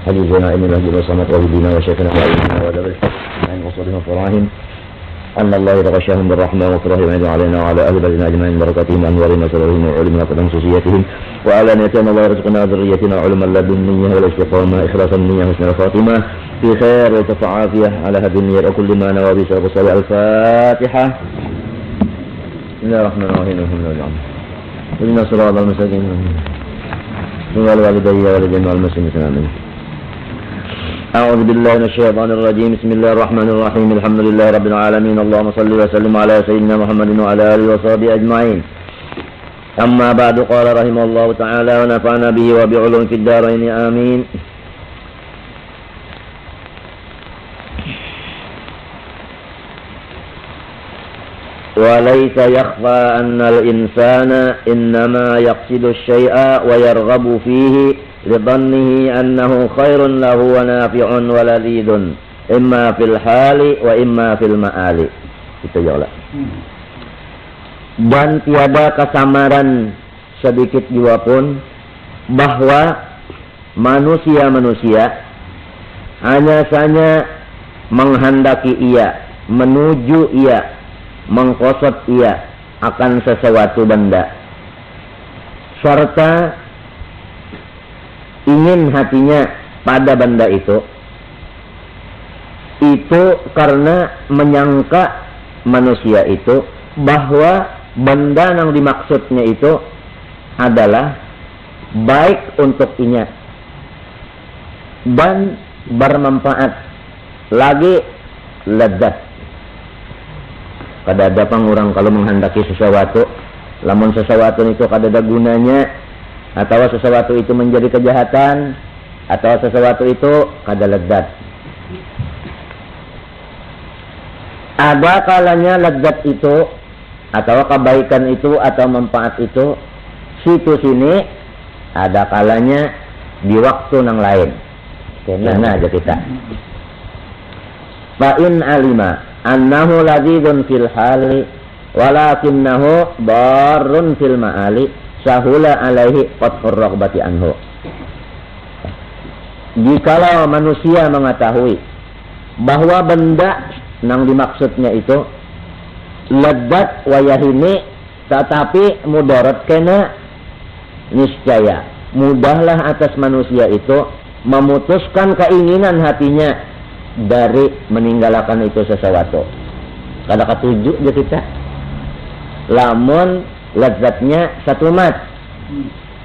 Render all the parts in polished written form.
حديثنا إن الله وصمت وهدينا وشفنا وعلمنا ودبر عن وصولهم فراهم أن الله يتغشاهم بالرحمة وفرهم عيد علينا وعلى أهل بلدنا أجمعين بركاتهم وأنوارهم وسرورهم وعلمنا خصوصياتهم وعلى نيتنا الله يرزقنا ذريتنا علما لدنيا والاستقامة إخلاص النية حسن الخاتمة في خير وتفع عافية على هذه النية وكل ما نوى بسبب الصلاة الفاتحة. بسم الله الرحمن الرحيم الحمد لله إن صراط المستقيم والوالدين والجميع المسلمين آمين. أعوذ بالله من الشيطان الرجيم. بسم الله الرحمن الرحيم. الحمد لله رب العالمين. اللهم صل وسلم على سيدنا محمد وعلى آله وصحبه أجمعين. أما بعد قال رحمه الله تعالى ونفعنا به وبعلوم في الدارين آمين. وليس يخفى أن الإنسان إنما يقصد الشيء ويرغب فيه لظنه أنه خير له ونافع ولذيذ إما في الحال وإما في المآل. Itu ya. Dan tiada kesamaran sedikit jua pun bahwa manusia-manusia hanya saja menghendaki ia, menuju ia, mengkosot ia akan sesuatu benda, serta ingin hatinya pada benda itu karena menyangka manusia itu bahwa benda yang dimaksudnya itu adalah baik untuk inya dan bermanfaat lagi lezat. Kadada pangurang kalau menghendaki sesuatu, lamun sesuatu itu kadada gunanya, atau sesuatu itu menjadi kejahatan, atau sesuatu itu kada lezat. Ada kalanya lezat itu, atau kebaikan itu, atau manfaat itu, situ sini, ada kalanya di waktu yang lain. Kena aja kita. Fa'in alima annahu ladzidun fil hali walakinnahu darrun fil ma'ali sahula alaihi qatfur raghbati anhu. Jikalau manusia mengetahui bahwa benda yang dimaksudnya itu lezat wayahini tetapi mudarat kena, niscaya mudahlah atas manusia itu memutuskan keinginan hatinya dari meninggalkan itu sesuatu. Kada ketujuh je kita. Lamun lezatnya satu mat,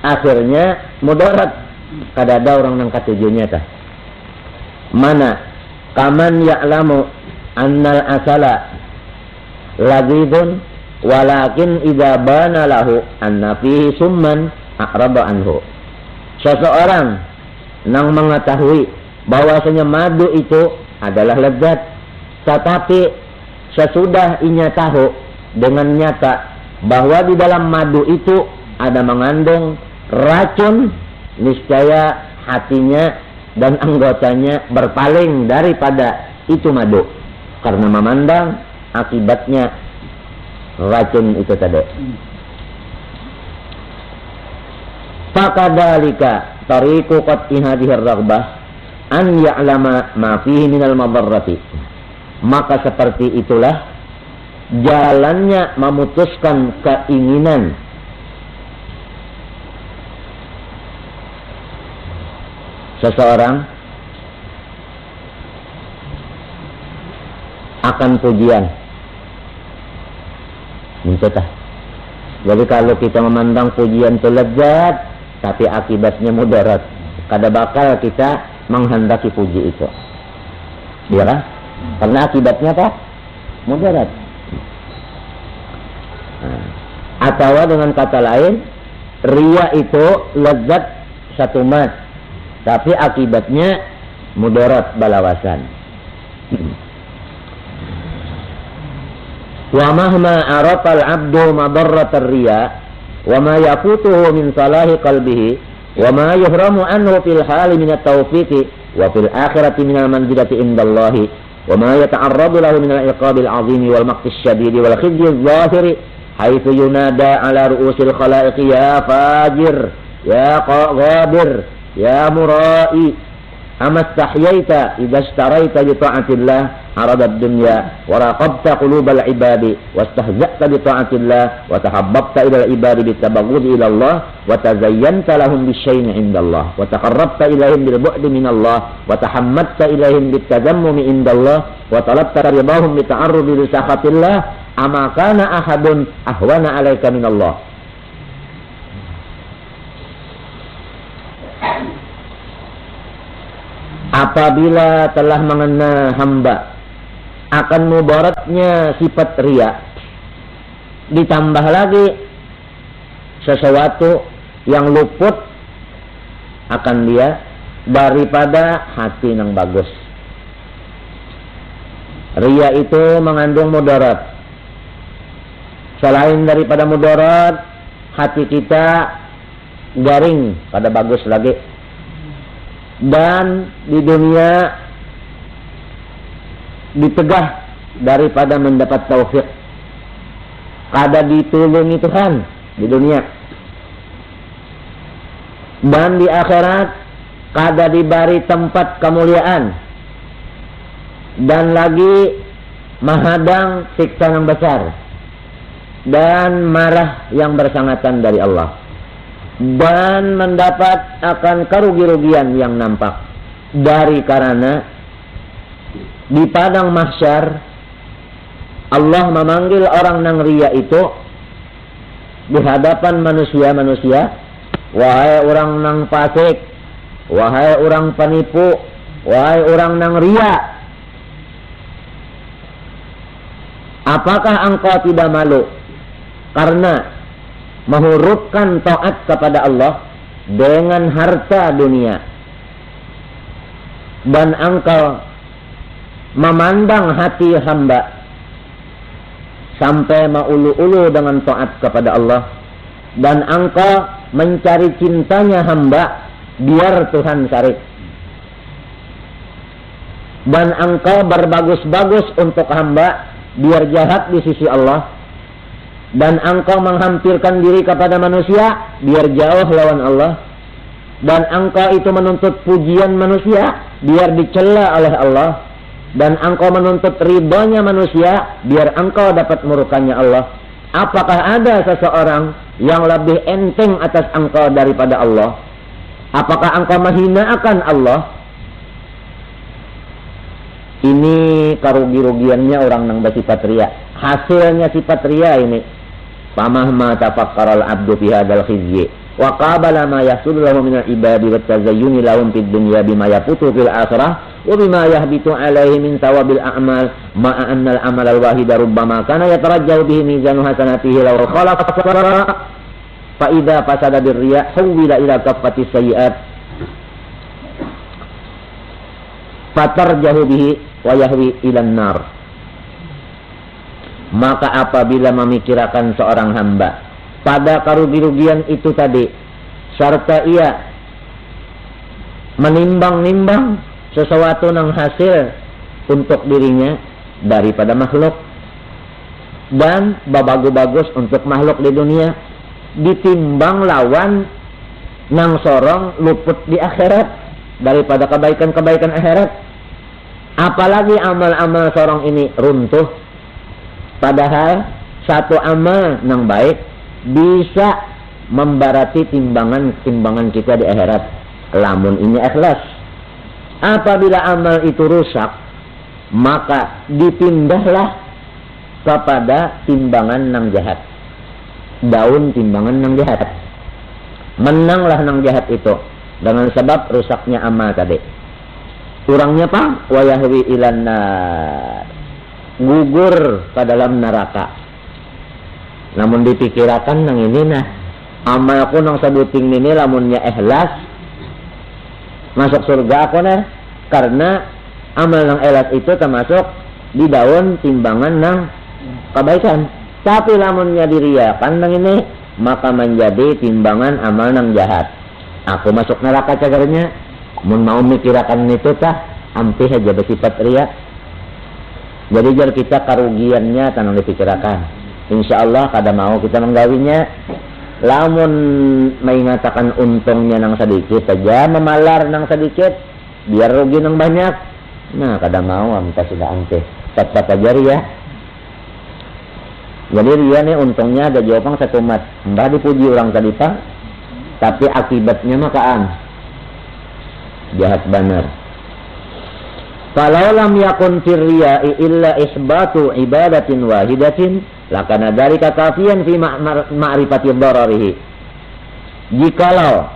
akhirnya mudarat. Kada ada orang yang ketujuhnya tah. Mana kaman ya'lamu annal asala ladzidun walakin idza bana lahu anna fihi summan a'rada anhu. Seseorang yang mengetahui bahwasanya madu itu adalah lezat, tetapi sesudah inya tahu dengan nyata bahwa di dalam madu itu ada mengandung racun, niscaya hatinya dan anggotanya berpaling daripada itu madu karena memandang akibatnya racun itu tadi. Fakadzalika tariqu qat'i hadhihi ar-raghbah an ya'lama ma fihi minal madarrati. Maka seperti itulah jalannya memutuskan keinginan seseorang akan pujian. Mencetah. Jadi kalau kita memandang pujian itu lezat tapi akibatnya mudarat, kada bakal kita menghendaki puji itu, ya kan? Karena akibatnya apa? Mudarat. Atau dengan kata lain, ria itu lezat satu mat, tapi akibatnya mudarat balawasan. Wa mahma arafal abdu madarrat ar-riya wa ma yafutuhu min salahi qalbihi وما يحرم عنه في الحال من التوفيق وفي الآخرة من المنزلة عند الله وما يتعرض له من العقاب العظيم والمقت الشديد والخزي الظاهر حيث ينادى على رؤوس الخلائق يا فاجر يا غابر يا مرائي amastahyaita idza ishtaraita bi ta'atillah aradad dunya wa raqabta qulubal ibadi wastahza'ta bi ta'atillah wa tahabbabta ila al-ibadi bi tabaghudi ila Allah wa tazayyanta lahum bi syai'in 'inda Allah wa taqarrabta ilaihim bil bu'di min Allah wa tahammadta ilaihim bit tajammumi 'inda Allah wa talabta ridahum bi ta'arrudi li sakhatillah ama kana ahadun ahwana 'alaika min Allah. Apabila telah mengena hamba akan mudaratnya sifat riya, ditambah lagi sesuatu yang luput akan dia daripada hati yang bagus. Riya itu mengandung mudarat. Selain daripada mudarat, hati kita garing pada bagus lagi. Dan di dunia ditegah daripada mendapat taufik. Kada ditulungi Tuhan di dunia. Dan di akhirat kada diberi tempat kemuliaan. Dan lagi menghadang siksa yang besar. Dan marah yang bersangatan dari Allah. Dan mendapat akan kerugi-rugian yang nampak dari karena di padang mahsyar Allah memanggil orang nang riya itu di hadapan manusia-manusia, wahai orang nang fasik, wahai orang penipu, wahai orang nang riya, apakah engkau tidak malu karena menghurufkan taat kepada Allah dengan harta dunia, dan engkau memandang hati hamba sampai maulu-ulu dengan taat kepada Allah, dan engkau mencari cintanya hamba biar Tuhan cari, dan engkau berbagus-bagus untuk hamba biar jahat di sisi Allah, dan engkau menghampirkan diri kepada manusia biar jauh lawan Allah, dan engkau itu menuntut pujian manusia biar dicela oleh Allah, dan engkau menuntut ridhonya manusia biar engkau dapat murkanya Allah. Apakah ada seseorang yang lebih enteng atas engkau daripada Allah? Apakah engkau menghinakan Allah? Ini karugi-rugiannya orang yang bersifat riya. Hasilnya sifat riya ini. Famahma tafakkaral abdu fi hadzal khizyi wa qabala ma yahsul lahu min al-ibadi wa tazayyun lahum fid dunya bima yafutu fil akhirah wa bima yahbitu alaihi min thawabil a'mal ma'a anna al-amal al-wahid rubbama kana yatarajjahu bihi mizanu hasanatihi law khalaqa fa idza fasada bir-riya hawila ila kaffati sayyi'at fatarjahu bihi wa yahwi ila an-nar. Maka apabila memikirkan seorang hamba pada karugi-rugian itu tadi, serta ia menimbang-nimbang sesuatu yang hasil untuk dirinya daripada makhluk, dan bagus untuk makhluk di dunia, ditimbang lawan nang sorong luput di akhirat daripada kebaikan-kebaikan akhirat, apalagi amal-amal sorong ini runtuh. Padahal satu amal yang baik bisa membarati timbangan kita di akhirat. Lamun ini ikhlas. Apabila amal itu rusak, maka dipindahlah kepada timbangan yang jahat. Daun timbangan yang jahat. Menanglah yang jahat itu dengan sebab rusaknya amal tadi. Kurangnya apa? Wa yahwi ilan nar. Gugur ke dalam neraka. Namun dipikirakan nang ini nah, amalku nang sebuting ini lamunnya ikhlas masuk surga aku nah, karena amal nang ikhlas itu termasuk di daun timbangan nang kebaikan. Tapi lamunnya diriakan nang ini, maka menjadi timbangan amal nang jahat. Aku masuk neraka cagarnya. Mun mau mikirakan itu tah ampih aja bersifat riya. Jadi jar kita karugiannya tanang dipikirkan. Insya Allah kada mau kita menggawinya. Lamun mengatakan untungnya nang sedikit saja, memalar nang sedikit, biar rugi nang banyak. Nah kada mau minta sudah ante tetap aja ria. Jadi ria nih untungnya ada jawaban satu mat mbah dipuji orang tadi pak, tapi akibatnya makaan jahat benar. Kalau lam yakun fir riya'i illa isbatu ibadatin wahidatin lakana dzalika kafiyan fi ma'rifati dhararihi. Jikalau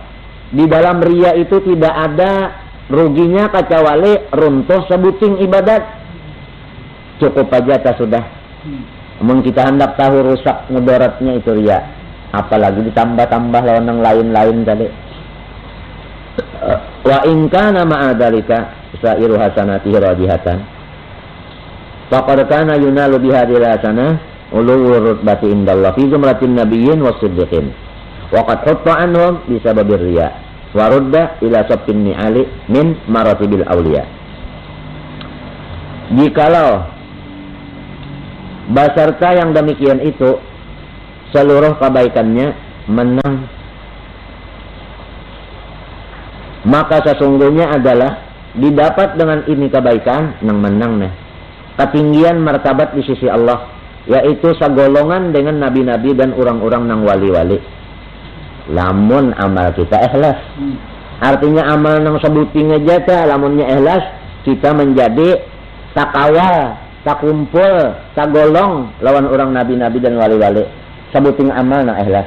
di dalam riya itu tidak ada ruginya kecuali runtuh sebuting ibadat, cukup aja tak sudah. Namun kita hendak tahu rusak mudaratnya itu riya, apalagi ditambah-tambah lawan yang lain-lain tadi. Wa in kana ma'a dzalika sa'iru hasanatihi rajihatan faqad kana yunalu bihadhihi hasanah ulul rutbati indallah fi zumratin nabiyyin was-siddiqin wa qad hutta anhum bisababir riya wa rudda ila saffin ni'ali min maratibil awliya. Jikalau basarta yang demikian itu seluruh kebaikannya menang, maka sesungguhnya adalah didapat dengan ini kebaikan nang menang nih ketinggian martabat di sisi Allah, yaitu sagolongan dengan nabi-nabi dan orang-orang nang wali-wali. Lamun amal kita ikhlas, artinya amal nang sebuting aja ta, lamunnya ikhlas kita menjadi takawal, takumpul, tagolong lawan orang nabi-nabi dan wali-wali. Sebuting amal nang ikhlas.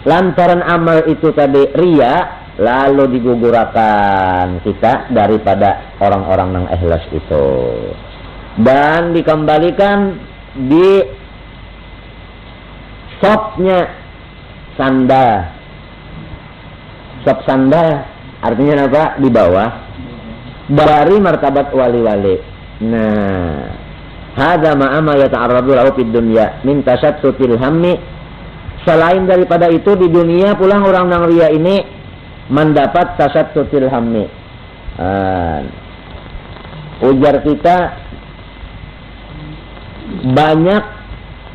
Lantaran amal itu tadi riya, lalu digugurakan kita daripada orang-orang yang ikhlas itu dan dikembalikan di sopnya sanda. Sop sanda artinya apa? Di bawah dari martabat wali-wali. Nah, hadza ma'ama yata'arradu lahu fid dunya min tasattutil hammi. Selain daripada itu di dunia pulang orang nang riya ini mendapat tasattutil hammi. Ujar kita banyak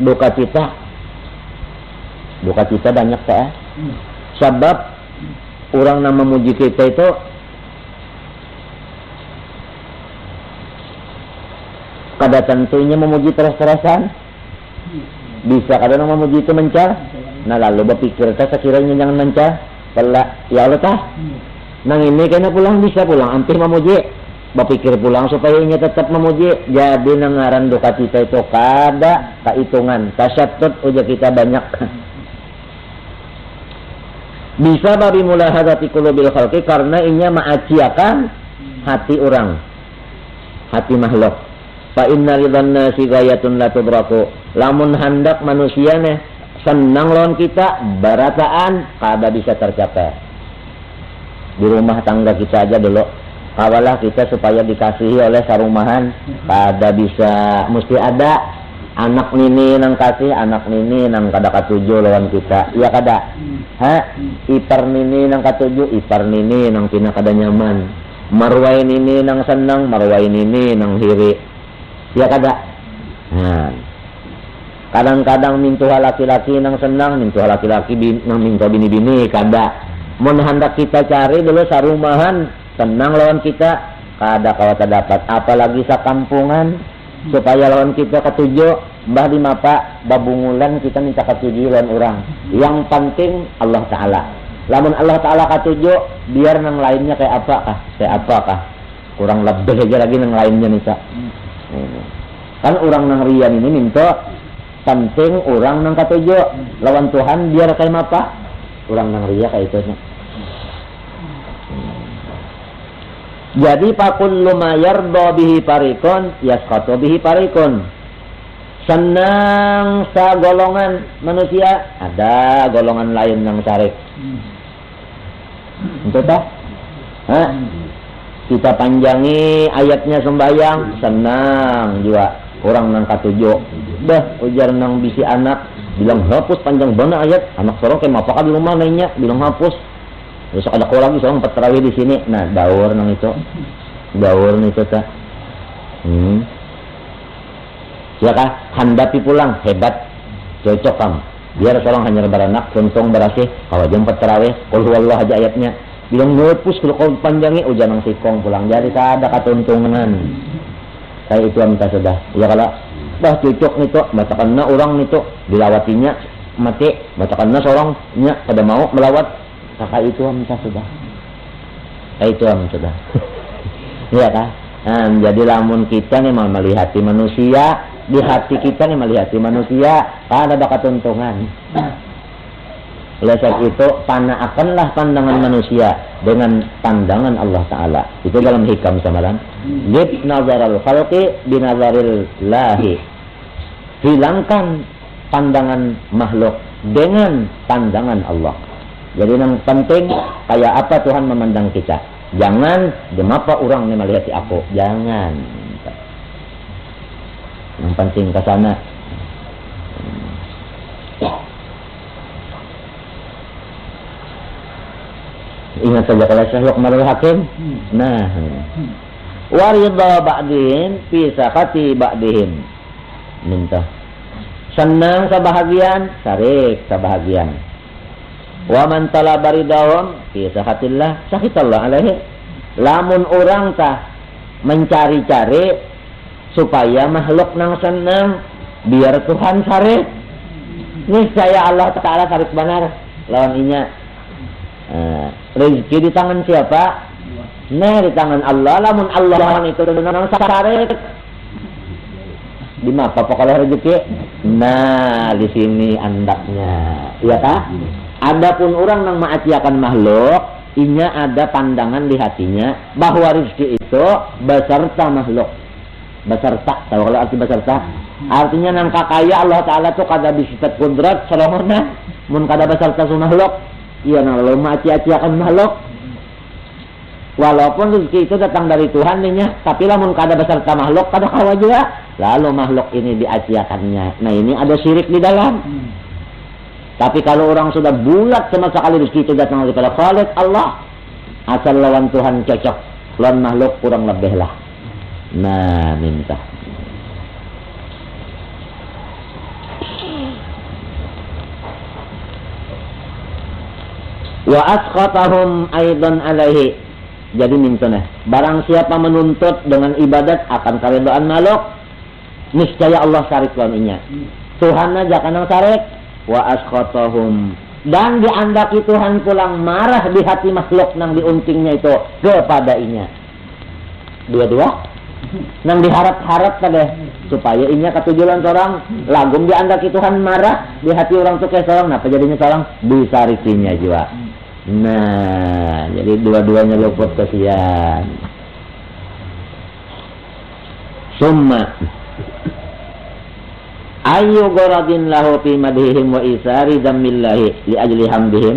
duka cita. Duka cita banyak saya. Sebab orang yang memuji kita itu kada tentunya memuji terus-terusan. Bisa kada yang memuji itu mencar. Nah lalu berpikir kita sekiranya jangan mencar. Pelak, ya Allah tah. Nang ini kena pulang bisa pulang hampir memuji. Berpikir pulang supaya ini tetap memuji. Jadi nangaran duka cita itu kada kehitungan. Tasyatut ujar kita banyak. Bisa babi mulahadati qulubil khalqi karena inya maaciakan hati orang. Hati makhluk. Fa inna ridhan nasi ghayatun la tudraku. Lamun hendak manusia nih senang lawan kita, barataan kada bisa tercapai. Di rumah tangga kita aja dulu, kawalah kita supaya dikasihi oleh sarumahan, kada bisa, mesti ada anak nini nang kasih, anak nini nang kada katuju lawan kita, iya kada? Ipar nini nang katuju, ipar nini nang tina kada nyaman, marwai nini nang senang, marwai nini nang hiri, iya kada? Nah, kadang-kadang mintuha laki-laki nang senang, mintuha laki-laki nang minta bini-bini kada. Mun hendak kita cari dulu sarumahan senang lawan kita, kada kawata dapat. Apalagi sakampungan supaya lawan kita ketujuh, mbah di mapa babungulan kita minta ketujuh lawan orang. Yang penting Allah Taala. Lamun Allah Taala ketujuh, biar nang lainnya kayak apakah? Kayak apakah? Kurang lebih aja lagi nang lainnya nih. Kan orang nang riyan ini minta penting orang nang katuju lawan Tuhan biar kayak apa? Orang nang riya kayak itu. Jadi fakullu ma yarda bihi parikun yasqatu bihi parikun. Senang sa golongan manusia, ada golongan lain yang tarik. Itu tak? Kita panjangi ayatnya sembahyang, senang juga orang nang katuju. Dah ujar nang bisi anak bilang hapus panjang banget ayat, anak sorong kayak apa di rumah lainnya bilang hapus. Besok ada kurang lagi sorong terawih di sini. Nah daur nang itu, daur nih itu tak. Silakan handapi pulang hebat, cocok kamu. Biar sorong hanya beranak, untung berasih. Kalau jam terawih, qul huwallahu aja ayatnya. bilang ngepus kalau kau panjangnya ujian ng sikong pulang jadi ada katuntungan kayak itu minta sudah ya kalau bah cocok nito macakan na orang nito dilawatinya mati macakan na seorangnya pada mau melawat kakak itu minta sudah kayak itu minta sudah iya kan jadi lamun kita nih melihati manusia di hati kita nih melihati manusia ada katuntungan. Oleh sebab itu, panaakanlah pandangan manusia dengan pandangan Allah Ta'ala. Itu dalam hikam samaran. Gib nazaral khalqi binazaril lahi. Hilangkan pandangan makhluk dengan pandangan Allah. Jadi yang penting, kayak apa Tuhan memandang kita. Jangan, demapa orang yang melihat aku. Jangan. Yang penting ke sana. Ingat saja kalau Syekh Luqmanul Hakim. Nah, waridha ba'dihim fi sakati ba'dihim. Minta senang sebahagian, sarik sebahagian. Wa man talaba ridahum fi sakatillah, sakitallah alaihi. Lamun orang tah mencari-cari supaya makhluk nang senang, biar Tuhan sarik. Niscaya Allah Ta'ala sarik benar lawan inya. Rezeki di tangan siapa? Nah, di tangan Allah. Lamun Allah itu dengan sarik. Di mana pokoknya rezeki? Nah, di sini andaknya. Iya kah? Adapun orang yang mengaciakan makhluk, inya ada pandangan di hatinya bahwa rezeki itu beserta makhluk. Beserta, tahu kalau arti beserta? Artinya nang kakaya Allah Ta'ala tuh kada bisifat kudrat selamanya. Mun kada beserta su makhluk. Iya, nah lalu aci-aciakan makhluk. Walaupun rezeki itu datang dari Tuhan nya, tapi lamun kada beserta makhluk, kada kawa juga. Lalu makhluk ini diaciakannya. Nah ini ada syirik di dalam. Tapi kalau orang sudah bulat sama sekali rezeki itu datang daripada Khalik Allah, asal lawan Tuhan cocok, lawan makhluk kurang lebih lah. Nah minta. Wa asqatahum aidan alaihi. Jadi mintuna barang siapa menuntut dengan ibadat akan karidaan makhluk, niscaya Allah sarik lawan inya. Tuhan aja kanang sarik. Wa asqatahum, dan diandaki Tuhan pulang marah di hati makhluk nang diuntingnya itu kepada inya. Dua-dua nang diharap-harap tadi supaya inya ketujuan seorang lagum diandaki Tuhan marah di hati orang tuh kayak seorang. Napa jadinya seorang disarikinya juga. Nah, jadi dua-duanya luput kesian. Summa ayu goradin lahu fi madhihim wa isari zammillahi li ajli hamdihim.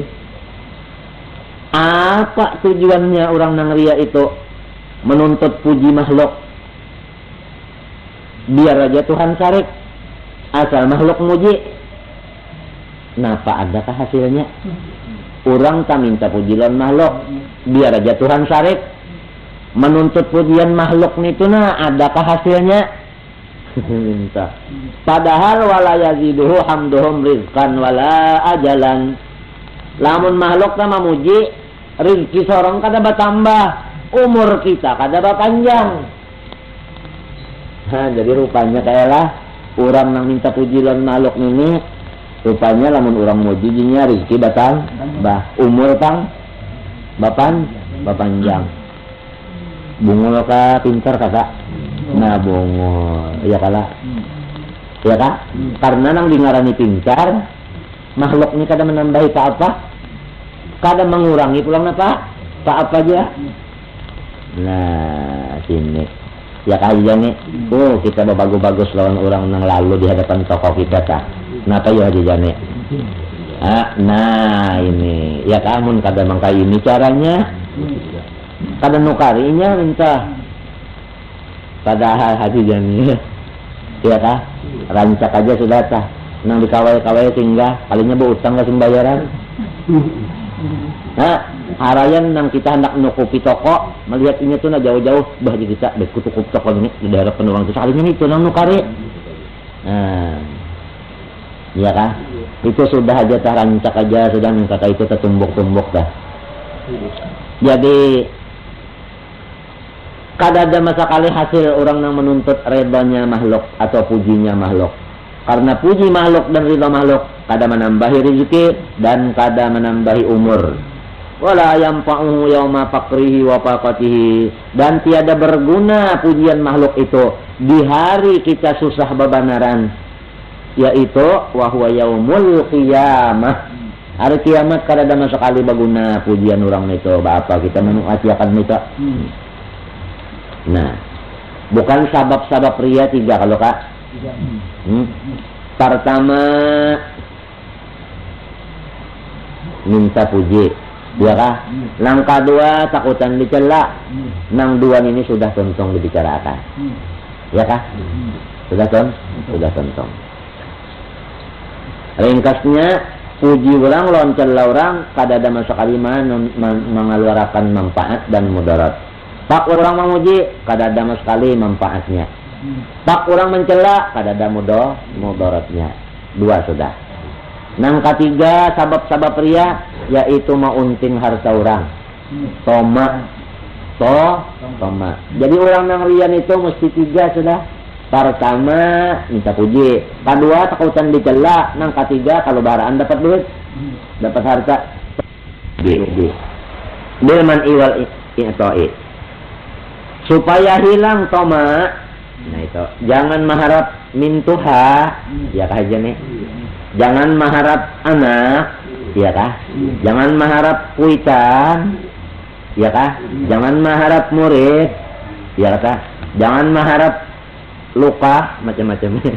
Apa tujuannya orang nang ria itu menuntut puji makhluk? Biar aja Tuhan sarik, asal makhluk muji. Napa adakah hasilnya? Orang tak minta pujian makhluk, biar aja Tuhan sarik. Menuntut pujian makhluk itu nah, adakah hasilnya? Minta. Padahal wala yaziduhu hamduhum rizqan wala ajalan. Lamun makhluk sama muji, rezeki seorang kada bertambah, umur kita kada berpanjang. Nah, jadi rupanya kayalah orang yang minta pujian makhluk ini. Rupanya lamun orang mujinya rezeki batang, bah umur tang, bapanjang. Bungul ka pintar kakak, nah bungul, iya kalah, iya kak? Karena nang dingarani pintar, makhluk ini kada menambahi apa, kada mengurangi pulang apa aja. Nah sini, ya kajian nih, kita bagus-bagus lawan orang nang lalu di hadapan tokoh kita tak. Napa ya jane? Nah ini ya kamu kada mangka ini caranya, kada nukarinya minta. Padahal haji jane, ya kah? Rancak aja sudah tah. Nang dikawai-kawai singgah, palingnya berutang kasih bayaran. Nah, harayan nang kita hendak nukupi toko, melihat ini tuh na jauh-jauh, bah kita kutukup toko ini di daerah penuang itu, sekalinya itu nang nukari. Nah. Iya kah? Itu sudah aja rancak aja sudah kata itu tertumbuk-tumbuk dah. Jadi kadada masa kali hasil orang yang menuntut redanya makhluk atau pujinya makhluk. Karena puji makhluk dan ridha makhluk kada menambahi rezeki dan kada menambahi umur. Wala yanfa'uhu yauma faqrihi wa faqatihi, dan tiada berguna pujian makhluk itu di hari kita susah babanaran, yaitu wa huwa yaumul qiyamah. Hari kiamat kada ada sekali berguna pujian orang itu. Apa kita menguasiakan itu? Nah, bukan sabab-sabab ria tiga kalau Kak. Pertama minta puji, ya kah? Nang kedua takutan dicela. Nang dua ini sudah tontong dibicarakan, ya kah? Sudah tontong. Ringkasnya, puji orang, loncel orang, kada ada masa kalimat mengeluarkan manfaat dan mudarat. Pak orang memuji, kada ada sekali manfaatnya. Pak orang mencela, kada ada mudaratnya. Dua sudah. Nang ketiga, sabab-sabab ria, yaitu maunting harta orang. Toma. Jadi orang yang rian itu mesti tiga sudah. Pertama, minta puji. Kedua, takutan dicela. Nang ketiga, kalau baraan dapat duit, dapat harta. Bilman iwal i'ta'i. Supaya hilang toma. Nah itu, jangan mengharap mintuha, ya kah aja nih. Jangan mengharap anak, ya kah. Jangan mengharap kuitan, ya kah. Jangan mengharap murid, ya kah. Jangan mengharap luka, macam-macamnya.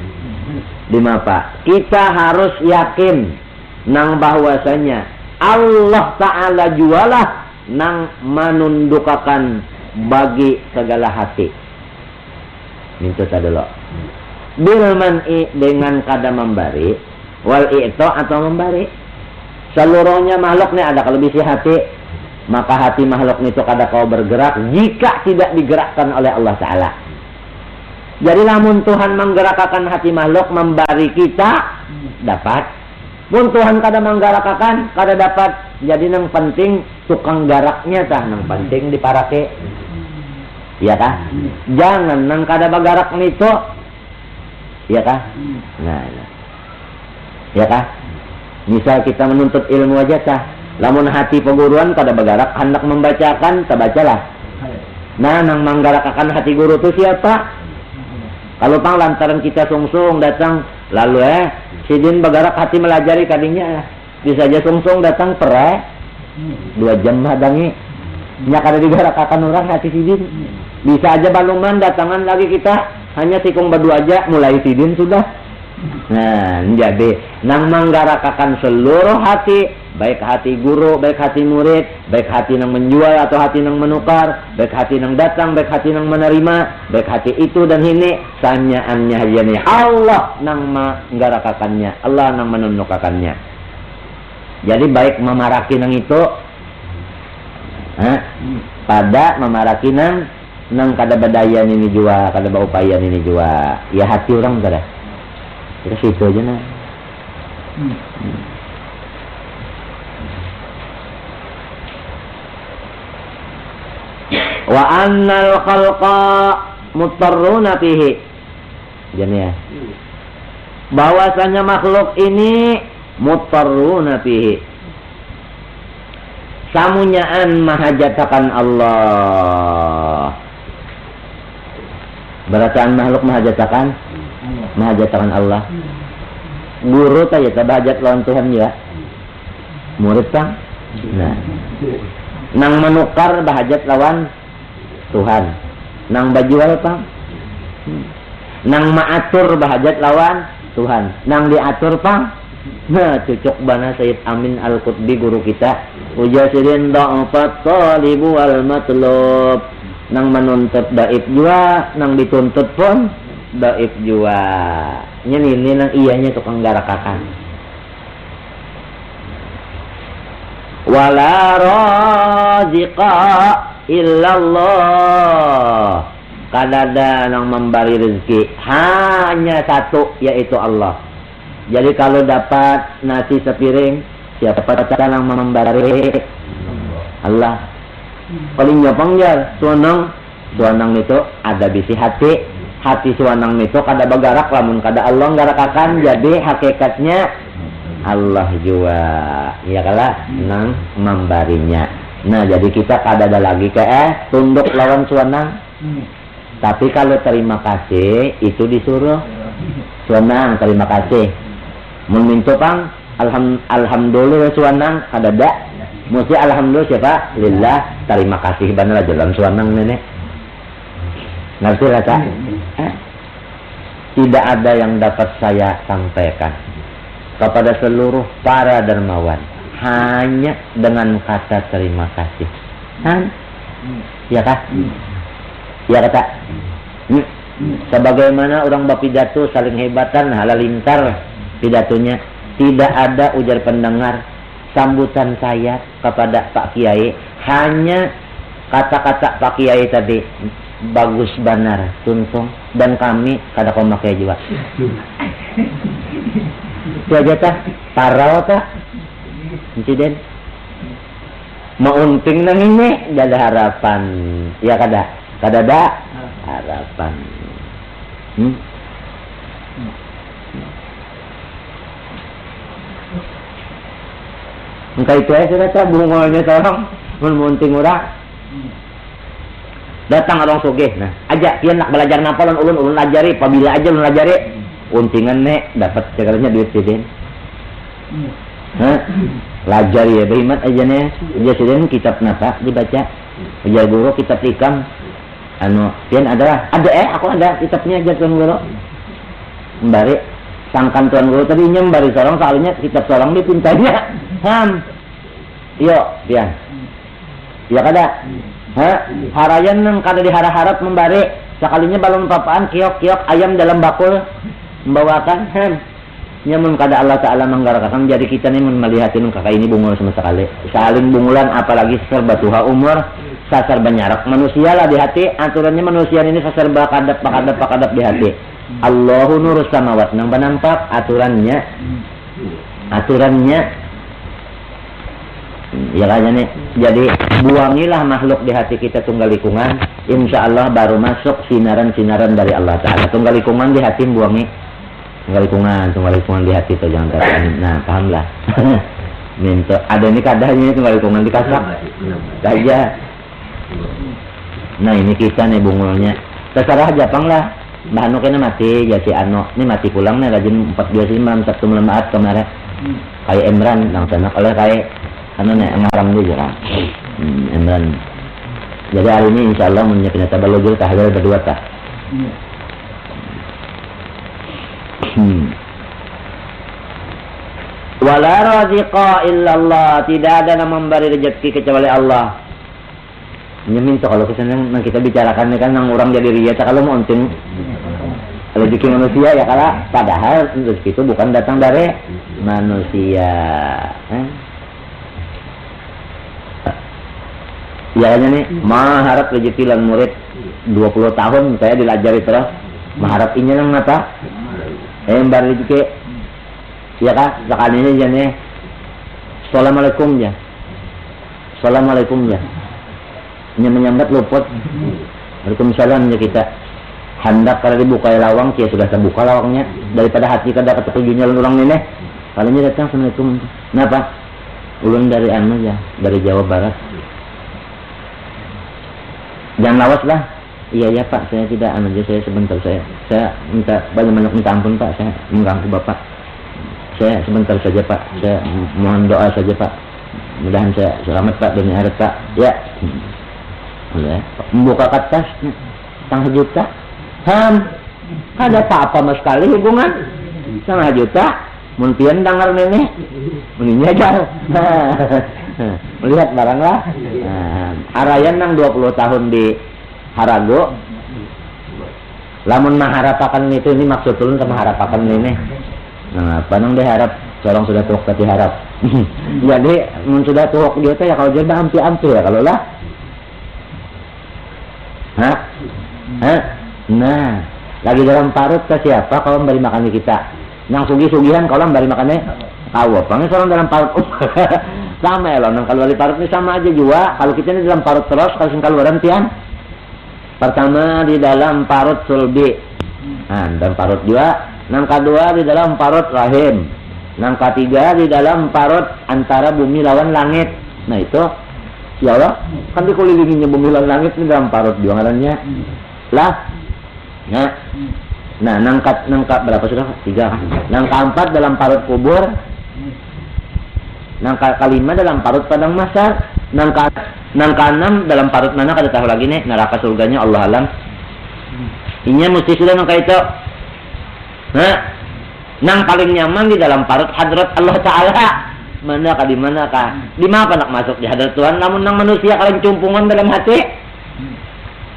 Dimapa? Kita harus yakin nang bahwasanya Allah Ta'ala jualah nang menundukakan bagi segala hati. Minta dulu. Bilman'i dengan kada memberi, wal i'to atau memberi. Seluruhnya makhluk ni ada kalau bisi hati, maka hati makhluk itu kada kau bergerak jika tidak digerakkan oleh Allah Ta'ala. Jadi lamun Tuhan menggerakkan hati makhluk memberi kita dapat. Pun Tuhan kada menggerakkan kada dapat. Jadi nang penting tukang garaknya tah nang penting diparake. Ya kah? Jangan nang kada bagarak nito. Ya kah? Nah. Ya kah? Misal kita menuntut ilmu aja tah. Lamun hati peguruan kada bagarak hendak membacakan, tabacalah. Nah, nang menggarakakan hati guru itu siapa? Kalau pang lantaran kita sungsung datang lalu sidin bagarak hati melajari kadinya bisa aja sungsung datang 2 jam hadangi nya kada digarakakan orang hati sidin. Bisa aja baluman datangan lagi kita hanya tikung berdua aja mulai sidin sudah. Nah, jadi nang menggarakakan seluruh hati, baik hati guru, baik hati murid, baik hati nang menjual atau hati nang menukar, baik hati nang datang, baik hati nang menerima, baik hati itu dan ini, sanyaannya aja nih Allah nang menggarakakannya, Allah nang menunukakannya. Jadi baik memaraki nang itu, pada memaraki nang kada badaya ini jua, kada baupaya ini jua, ya hati orang kada. Kita situ aja nah. Wa annal khalqa mutarruna fihi. Jadi ya. Bahwasanya makhluk ini mutarruna fihi. Samunyaan mahajatakan Allah. Berataan makhluk mahajatakan Allah. Guru tanya tabajat lawan Tuhan ya. Murid kan? Nah. Nang menukar bahajat lawan Tuhan. Nang bajual pang. Nang maatur bahajat lawan Tuhan. Nang diatur pang. Nah, cucuk bana Sayyid Amin Al-Qutbi guru kita. Ujasirin da'afat talibu al-matlub. Nang menuntut daib jua, nang dituntut pun daib jua. Ini nang iyanya tukang garakakan. Wala raziqa illallah. Kadada nang memberi rezeki hanya satu, yaitu Allah. Jadi kalau dapat nasi sepiring, siapa yang memberi? Allah. paling nyopang jar suanang itu ada bisi hati suanang itu kada bagarak lamun kada Allah garakakan, jadi hakikatnya Allah jua ya kalah nang membarinya. Nah jadi kita kada ada lagi tunduk lawan suanang. Tapi kalau terima kasih itu disuruh suanang terima kasih. Meminta pang alhamdulillah suanang kada ada. Mesti alhamdulillah siapa? Lillah terima kasih benar dalam suanang nenek. Ngerti rasa? Tidak ada yang dapat saya sampaikan kepada seluruh para dermawan hanya dengan kata terima kasih. Ya kah? Ya kata. Sebagaimana orang berpidato saling hebatan halalintar pidatonya, tidak ada ujar pendengar sambutan saya kepada Pak Kiai hanya kata-kata Pak Kiai tadi bagus benar tuntung dan kami kada kau makai juga. Saja tah tarau tah insiden maunting nang ini ada harapan ya kada ada harapan. Engkau itu sudah tak bungolnya seorang menunting orang. Datang orang sugih, nah aja dia nak belajar napalon ulun lajari, apabila aja ulun lajari untingan nek dapat segalanya duit sidin. Lajari ya berhimat aja nih, aja sidin kitab napa dibaca, ajar guru kitab ikam, pian ada aku ada kitabnya ajar tuan guru, mbari sangkan tuan guru tadi nyembari seorang soalnya kitab seorang dipintanya, yo pian, ya kada. Harayan nang kada diharap-harap membari sekalinya balon papaan kiok-kiok ayam dalam bakul membawakan nyamun kada Allah Ta'ala menggarakakan jadi kita nih melihatin kakak ini bungul sama sekali saling bungulan apalagi serba tuha umur serba nyarak manusia lah di hati aturannya manusia ini serba pakadap di hati Allahu nurus samawat nang banampak aturannya ya kayaknya nih jadi buangilah makhluk di hati kita tunggal likungan insya Allah baru masuk sinaran-sinaran dari Allah Ta'ala tunggal likungan di hati buangi tunggal likungan di hati itu jangan terlalu nah pahamlah minta ada ini kadahnya tunggal likungan dikasak saja nah ini kita nih bungulnya terserah Japang lah bahanu kena mati ya si Ano ini mati pulang nih rajin 4 malam Sabtu malam Ahad kemarin kayak Emran langsung oleh kayak nih ngarang dia kan Emran jadi hari ini insya Allah menyiapin tabalogil tahlil berdua tah wala raziqa illallah tidak ada yang memberi rezeki kecuali Allah minta kalau kesenang kita bicarakan kan nang orang jadi ria kalau mau untung rezeki manusia ya kala padahal rezeki itu bukan datang dari manusia ya kayaknya nih maharap rezeki lan murid 20 tahun saya dilajari terus maharap ini nang apa embar rezeki ya kah sekali ini aja nih assalamualaikum ya menyambat luput waalaikumsalam ya kita hendak kalau dibuka lawang dia sudah terbuka lawangnya daripada hati kada ketujuhnya orang ini kalinya datang assalamualaikum kenapa ulun dari ya dari Jawa Barat. Jangan lawas lah. Iya Pak, saya tidak saya sebentar saya banyak minta ampun Pak, saya mengganggu Bapak. Saya sebentar saja Pak, saya mohon doa saja Pak. Mudahan saya selamat Pak dunia akhirat Pak. Ya. Membuka kertas 1,5 juta. Ada apa-apa mas sekali hubungan 1,5 juta. Mungkin dengar nenek, meninya jauh. Melihat barang lah. Arayan nang 20 tahun di Harago. Lamun maharapakan itu ini maksud ulun sama harapakan ini. Nah, apa nang diharap corong sudah tuh tapi harap. Jadi mun sudah tuh dia ya kalau jadi ampi-ampi ya kalau lah. Nah, lagi dalam parut ke siapa kalau memberi makan kita? Yang sugi-sugihan kalau memberi makannya kau apa? Seorang dalam parut Sama ya loh, nang keluar di parut ini sama aja juga. Kalau kita ini dalam parut terus, kalau sing keluaran tian. Pertama di dalam parut sulbi. Nah, dalam parut juga. Nang kedua di dalam parut rahim. Nang ketiga di dalam parut antara bumi lawan langit. Nah itu, ya Allah, kan dikelilinginya bumi lawan langit ini dalam parut juga ngarannya. Lah, nah, nangkat berapa sudah? 3. Nang keempat dalam parut kubur. Nang kelima dalam parut padang mahsyar. Nang keenam dalam parut mana kada tahu lagi nih, neraka surganya Allah alam. Inya mesti sudah nang itu. Nah, nang paling nyaman di dalam parut hadrat Allah Taala. Mana kah di mana kah? Di mana nak masuk di hadrat Tuhan? Namun nang manusia kalian cumpungan dalam hati.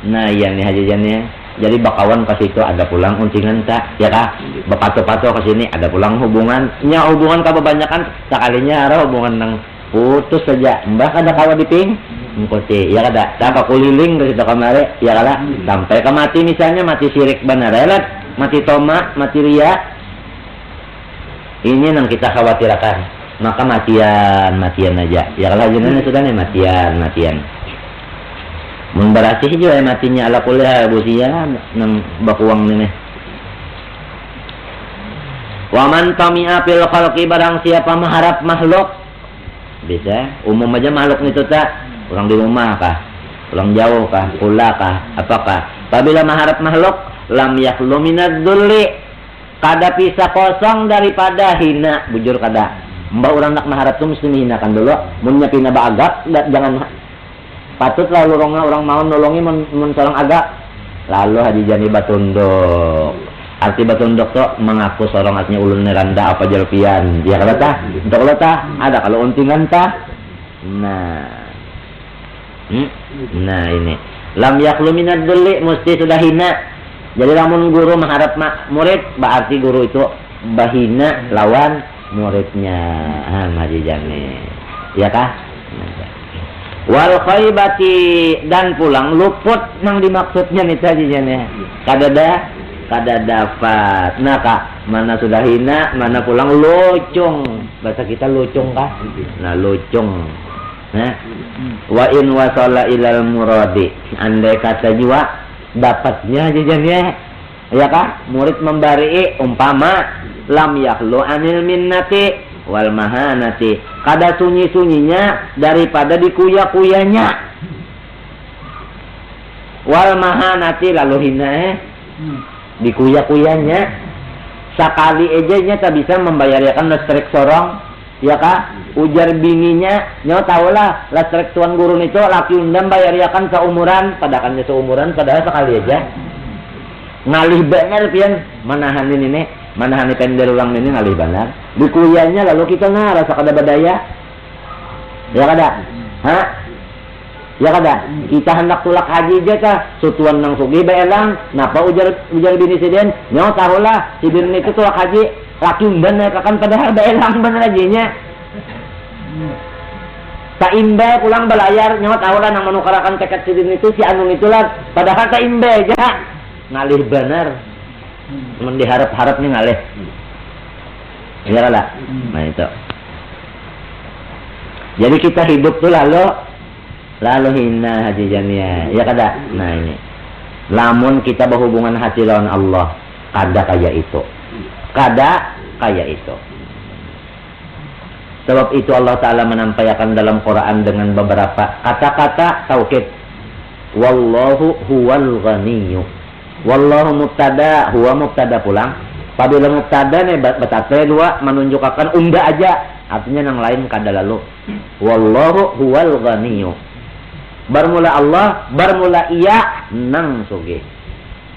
Nah, iya nih hajiannya. Jadi bakawan ke situ ada pulang untingan tak, ya kah? Bepato-pato ke sini ada pulang hubungan. Nya hubungan kebanyakan sekalinya ada hubungan nang putus saja. Mbah kada kawa diping. Ngikuti, ya kada. Tak kuliling ke situ kamari, ya kada. Sampai ke mati misalnya mati syirik benar relat, mati toma, mati ria. Ini yang kita khawatirkan. Maka matian aja. Ya kalau jenengan sudah nih matian. Memberasih juga ya matinya ala kuliah busia nang bakuang ini. Waman tami'a fil khalqi, barang siapa mengharap makhluk. Bisa umum aja makhluk itu tak. Orang di rumah kah? Orang jauh kah? Pula kah? Apakah? Apabila mengharap makhluk, lam yakhlu minadz dzulli, kada bisa kosong daripada hina. Bujur kada. Mbak orang nak mengharap tu mesti menghinakan dulu. Mun nyapina baagap, jangan patut lalu orang mau nolongi mun sorong agak. Lalu haji jani batunduk. Arti batunduk tu mengaku sorong artinya ulun neranda apa jalpian. Dia kata tah, untuk lo tah ada kalau untingan tah. Nah ini lam yakhlu minadz dzulli, mesti sudah hina. Jadi lamun guru mengharap murid, berarti guru itu bahina lawan muridnya. Haji jani. Ya kah? Wal khaybati, dan pulang luput nang dimaksudnya nih tajinya kada dapat. Nah kak, mana sudah hina, mana pulang lucung. Bahasa kita lucung kah? Nah lucung. Nah, wa in wasala ilal muradi, andai kata jiwa dapatnya jajannya, ya kak? Murid membari umpama lam yakhlu anil minnati wal mahanati, kada sunyi-sunyinya daripada dikuya-kuyanya. Wal mahanati lalu hina dikuya-kuyanya. Sekali ejanya tak bisa membayarkan listrik sorong, ya kah? Ujar bininya, nyo tahulah listrik tuan guru itu laki undang bayarkan seumuran, padakannya seumuran padahal sekali aja. Ngalih bener pian manahan ini. Mana hani pendel ulang ini ngalih benar. Dikuyanya lalu kita rasa kada badaya. Ya kada? Hah? Ya kada? Kita hendak tulak haji aja kah? Sutuan nang sugi baelang. Napa ujar bini siden? Nyaw tahulah si bini itu tulak haji. Laki undan kan padahal baelang bener ajinya. Sa imbe pulang belayar. Nyaw tahulah nang menukarakan tekad si bini itu si anung itulah. Padahal sa imbe aja. Ngalih bener. Cuman diharap-harap nih ngalih. Ya lah. Nah itu. Jadi kita hidup tuh lalu hina haji jamiah. Ya kada. Nah ini. Lamun kita berhubungan hati lawan Allah, kada kaya itu. Kada kaya itu. Sebab itu Allah Ta'ala menampaikan dalam Quran dengan beberapa kata-kata tauhid. Wallahu huwal ghaniyyu. Wallahu mubtada, huwa mubtada pulang. Apabila mubtada nih batate dua menunjukkan unda aja, artinya yang lain kada lalu. Wallahu huwal ghaniyyu. Bermula Allah, bermula iya nang sugi.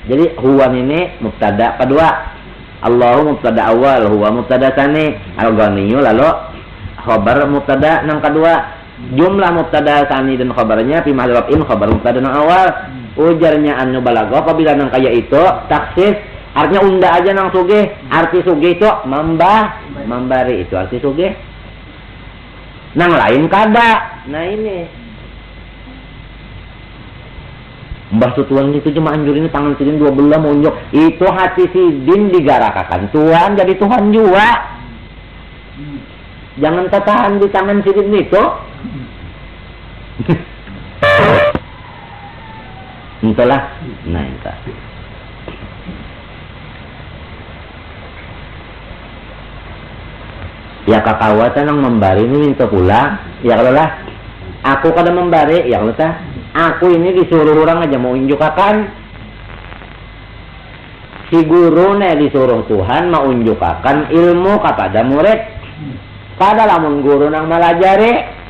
Jadi huwa ini mubtada kedua. Allahu mubtada awal, huwa mubtada tsani, al-ghaniyyu lalu khabar mubtada nang kedua. Jumlah mubtada tsani dan khabarnya fi mahall raf'in khabar mubtada nang awal. Ujarnya anu balago apabila nang kaya itu taksis artinya unda aja nang sugih. Arti sugih itu membari itu arti sugih. Nang lain kada. Nah ini Mbah Tuan itu cuma anjur ini tangan sidin 2 belah monjok. Itu hati sidin digarakakan Tuhan jadi Tuhan juga. Jangan tertahan di tangan sidin itu. Itulah. Nah, itu. Ya kakawatan yang membari ini minta pulang. Ya kalau lah, aku kada membari. Ya kalau tak, aku ini disuruh orang aja mau unjukakan. Si guru disuruh Tuhan mau unjukakan ilmu kepada murid. Kada lamun guru nang malajari.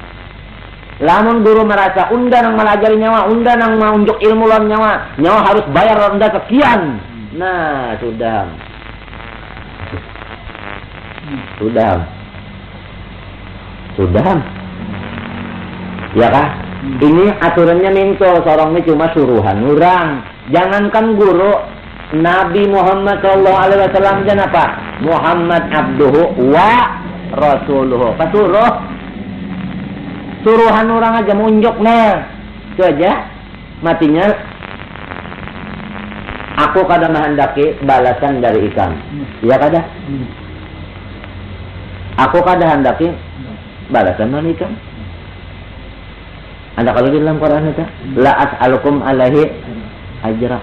Lamun guru merasa unda nang malajari nyawa, unda nang mau unjuk ilmu lawan nyawa harus bayar unda sekian. Nah, sudah. Ya kah? Ini aturannya minto, sorongnya cuma suruhan orang. Jangankan guru, Nabi Muhammad SAW jan apa? Muhammad abduhu wa rasuluhu. Kasuruh. Suruhan orang aja munjuk nah. Itu aja. Matinya aku kada menghendaki balasan dari ikan. Iya kada? Aku kada hendaki balasan dari ikan. Anda kalau di dalam Quran itu la as'alukum alaihi ajra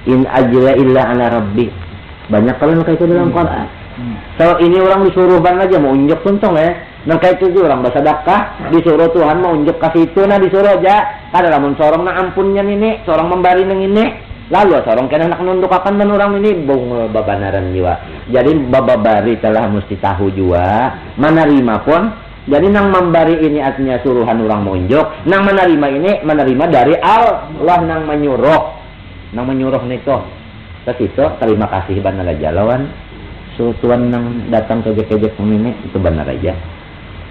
in ajra illa ala rabbi. Banyak kalau kayak itu dalam Quran. So ini orang disuruh bang aja mau unjuk tuntong ya. Nah kayak itu orang bersedekah disuruh Tuhan mau unjuk kasih itu nah disuruh aja. Kada lamun sorong na ampunnya ini, sorong membari nang ini. Lalu sorong kena nak nunduk akan dan orang ini bung babanaran jiwa. Jadi bababari telah mesti tahu juga menerima pun. Jadi nang membari ini artinya suruhan orang munjuk. Nang menerima ini menerima dari Allah nang menyuruh nito. Terus terima kasih benar aja lawan. Tuan nang datang kejek-kejek ini itu benar aja.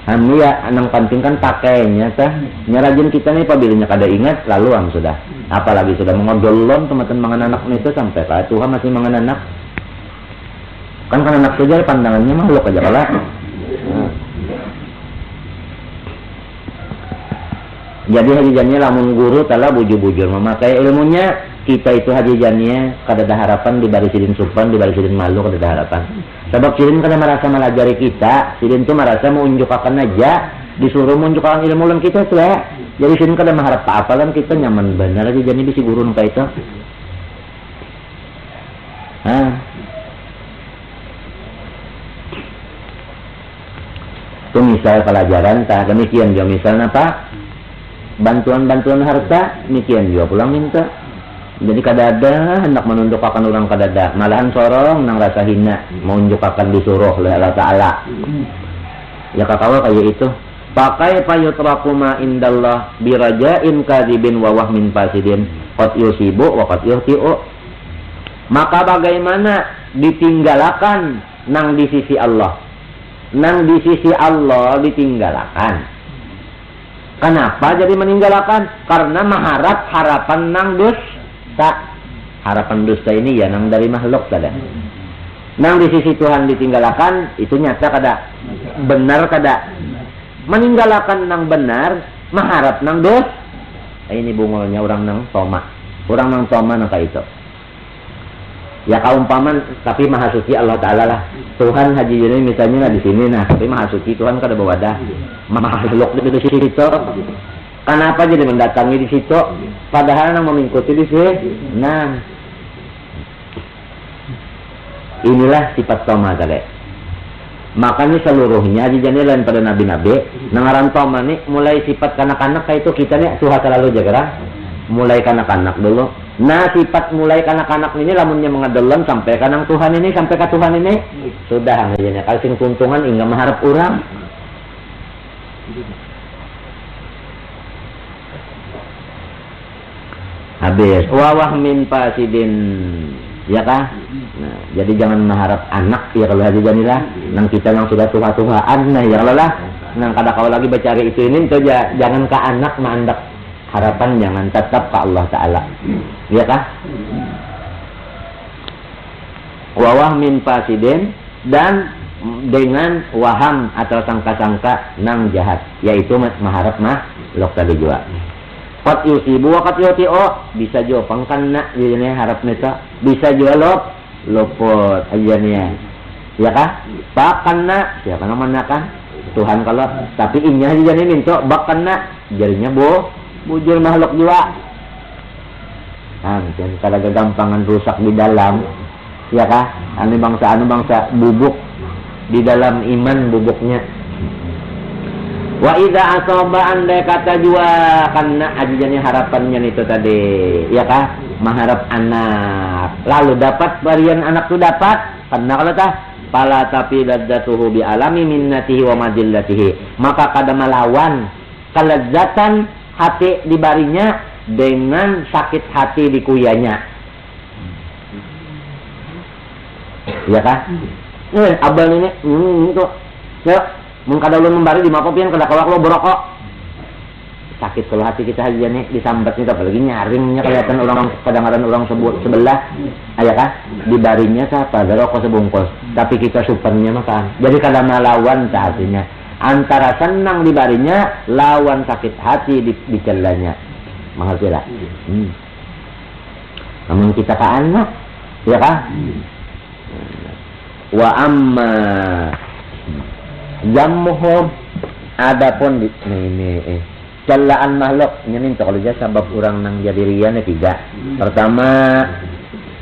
Kami ya nang penting kan pakainya tah. Nyarajin kita nih apabila kada ingat lalu sudah. Apalagi sudah mengodolon teman-teman mangan anak itu sampai ke Tuhan masih mangan anak. Kan anak saja pandangannya makhluk aja kala. Jadi hajijannya lamun guru telah bujur-bujur memakai ilmunya, kita itu hajijannya kada ada harapan di barisidin supan, di barisidin malu kada ada harapan. Sebab sidin kada merasa melajari kita, sidin itu merasa mau unjukakan aja, disuruh menunjukkan ilmu lan kita tuh ya. Jadi sidin kada mengharap apa kan kita nyaman benar aja jadi bisi guru kayak itu. Itu misal pelajaran tak demikian juga misalnya apa? Bantuan-bantuan harta demikian juga pulang minta. Jadi kada ada hendak menunjukkan orang kada ada, malahan sorong nang rasa hina mau unjukakan disuruh oleh Allah Taala. Ya kakawa kayak itu. Pakai payutraku ma indallah birajain kadibin wa wahmin fasidin qad yusibu wa qad yuhti'u. Maka bagaimana ditinggalkan nang di sisi Allah. Nang di sisi Allah ditinggalkan. Kenapa jadi meninggalkan? Karena mengharap harapan nang dusta. Harapan dusta ini ya nang dari makhluk kada. Nang di sisi Tuhan ditinggalkan itu nyata kada. Benar kada. Meninggalkan nang benar, mengharap nang dusta. Ini bungolnya orang nang toma. Orang nang toma nang kayak itu. Ya kaumpaman tapi maha suci Allah Taala lah. Tuhan haji ini misalnya di sini nah, tapi maha suci Tuhan kada bawadah. Makhluk di situ. Kenapa jadi mendatangi di situ? Padahal yang mengikuti di sini. Nah, inilah sifat toma kali. Makanya seluruhnya jadi lain pada nabi-nabi. Nangaran toma nih mulai sifat kanak-kanak kayak itu kita nih Tuhan selalu jaga. Mulai kanak-kanak dulu. Nah sifat mulai kanak-kanak ini lamunnya mengadelan sampai kanang Tuhan ini sampai ke Tuhan ini sudah hanya kalau sing tuntungan hingga mengharap orang. Habis wawah min fasidin ya kah? Nah, jadi jangan mengharap anak ya kalau haji janilah nang kita yang sudah tua-tuaan nah ya kalau lah nang kada kau lagi bercari itu ini itu jangan ke anak mandak harapan jangan tetap ke Allah Ta'ala ya kah? Wawah min fasidin dan dengan waham atau sangka-sangka nang jahat yaitu mengharap makhluk tadi juga. Qad yusibu wa qad yuti'u bisa juga pangkana jadi harap neta bisa juga lopot aja nih. Ya kah? Bakana, siapa namanya kan? Tuhan kalau, tapi inya jadi minta bakana, jadinya bujur makhluk juga. Kan kada gagampangan rusak di dalam, ya kah? Anu bangsa bubuk di dalam iman bubuknya. Wa idza asaba andai kata jua karena ajiannya harapannya itu tadi, ya kah? Mengharap anak, lalu dapat varian anak tu dapat, karena kalau tah pala tapi ladzatuhu bi alami minnatihi wa madillatihi, maka kada melawan kelezatan hati dibarinya dengan sakit hati di kuyanya, ya kah? Abang ini itu ya mun kada ulun membari di makopian kada kawak lo berokok sakit kalau hati kita aja nih disambat nih, apalagi nyaringnya kelihatan orang kadang-kadang orang sebelah, ya kah? Dibarinya siapa? Rokok sebungkus, tapi kita supernya makan. Jadi kada melawan hatinya, antara senang dibarinya lawan sakit hati di celanya. Mengerti lah. Namun kita ke anak, ya kah? Wa amma zammuhum, adapun ini celaan makhluk minta kalau dia sebab orang nang jadi rian 3. Pertama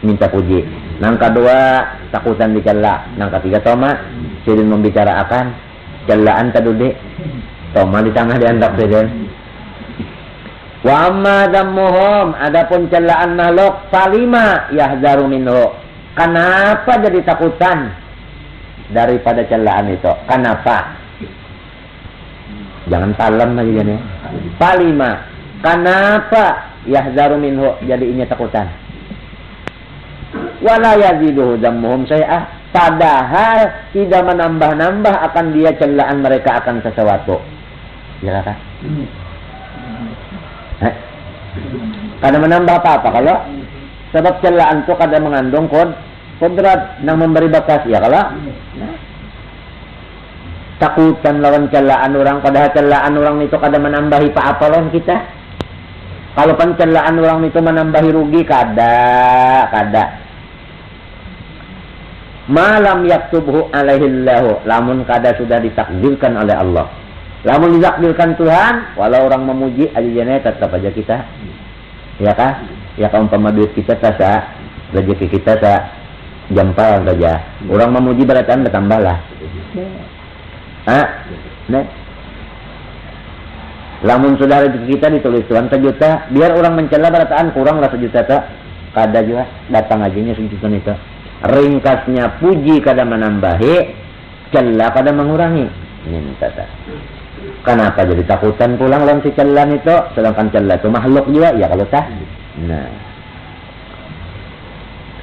minta puji, nang kedua takutan dicela, nang ketiga toma sidin membicarakan celaan tadudi toma di tengah diantak sidin. Wa amma dammuhum, adapun celaan makhluk falima yahzaru minhu, kenapa jadi takutan daripada celaan itu? Kenapa? Jangan salam aja nih. Palima, kenapa yahzaru minhu, jadinya takutan? Wala yaziduhu zammuhum syai'ah, padahal tidak menambah-nambah akan dia celaan mereka akan sesuatu. Ya kan? Kada menambah apa-apa kalau sebab celaan itu kada mengandung kodrat yang memberi bakas, ya kalau takutan lawan celaan orang, padahal celaan orang itu kada menambahi apa-apa lawan kita. Kalau pencelaan orang itu menambahi rugi, kada. Malam yaktubhu alaihillahu, lamun kada sudah ditakdirkan oleh Allah. Lamun ditakdirkan Tuhan, walau orang memuji ajanya tetap aja kita. Ya kah? Ya kalau umpama duit kita tasa, rezeki kita sa jampal saja. Orang memuji berarti bertambah lah. Lamun sudah rezeki kita ditulis Tuhan 1 juta, biar orang mencela berataan kurang lah 1 juta tak, kada juga datang aja 1 juta itu. Ringkasnya puji kada menambahi, cela kada mengurangi. Minta tak. Kenapa jadi takutan pulang lawan si celan itu, sedangkan cela itu makhluk juga, ya kalau tak. Nah,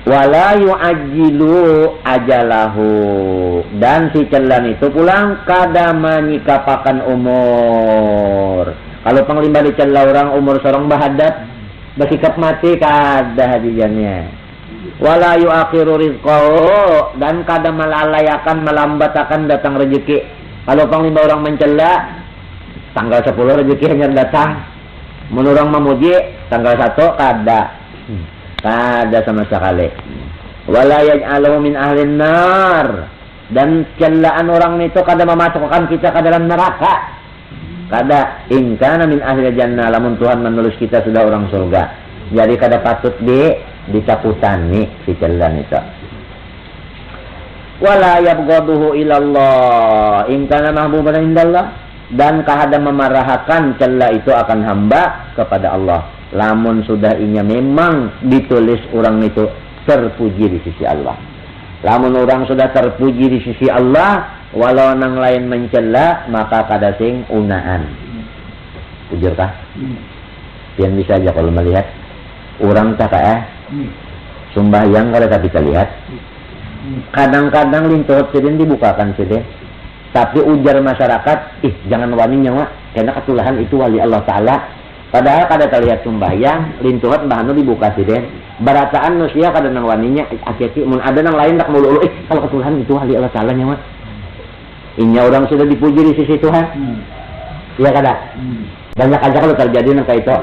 wala yu'ajjilu ajalahu, dan si celan itu pulang kada menyikapakan umur. Kalau panglima dicela orang umur sorong bahadat bersikap mati, kada hadijannya. Wala yu'akhiru rizqahu, dan kada melalayakan melambatakan datang rezeki. Kalau panglima orang mencela tanggal 10 rezeki hanya datang, menurut orang memuji tanggal 1 kada sama sekali. Wala yaj'alu min ahlin nar, dan celaan orang itu kada memasukkan kita ke dalam neraka. Kada, in kana min ahli jannah, lamun Tuhan menulis kita sudah orang surga. Jadi kada patut ditakutan nih si celaan itu. Wala yabghaduhu ilallah, in kana mahbuban indallah, dan kada memarahkan cela itu akan hamba kepada Allah. Lamun sudah inya memang ditulis orang itu terpuji di sisi Allah. Lamun orang sudah terpuji di sisi Allah, walau nang lain mencela, maka kada sing unaan. Jujur kah? Pian bisa aja kalau melihat orang tak sembahyang kalau tak kita lihat. Kadang-kadang lintuh sidin dibukakan sidin. Tapi ujar masyarakat, jangan wani nyawa, karena ketulahan itu wali Allah Ta'ala. Padahal kada terlihat sembahyang, lintuhat bahanu dibuka sidin. Barataan manusia kada nang waninya, hati-hati, mun ada nang lain tak mulu-ulu, kalau ketulahan itu wali Allah Ta'ala nyawa. Inya orang sudah dipuji di sisi Tuhan. Iya kada? Banyak aja kalau terjadi nang kayak itu.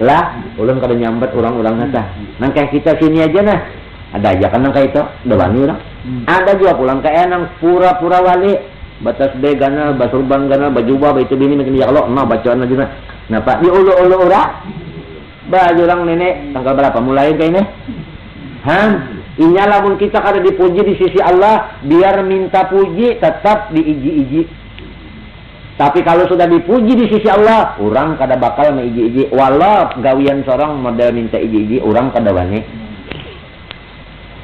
Lah, ulun kada nyambat orang-orang nata. Nang kayak kita sini aja nah. Ada aja kan kayak itu, dewani orang. Ada juga pulang ke enang pura-pura wali, batas de ganal, basurban ganal, bajubah, itu bini macam ya kalau mah bacaan aja na. Napa di ulu-ulu ora? Baju orang nenek tanggal berapa mulai kayak ini? Inya lamun kita kada dipuji di sisi Allah, biar minta puji tetap diiji-iji. Tapi kalau sudah dipuji di sisi Allah, orang kada bakal meiji-iji. Walau gawian seorang model minta iji-iji, orang kada wani.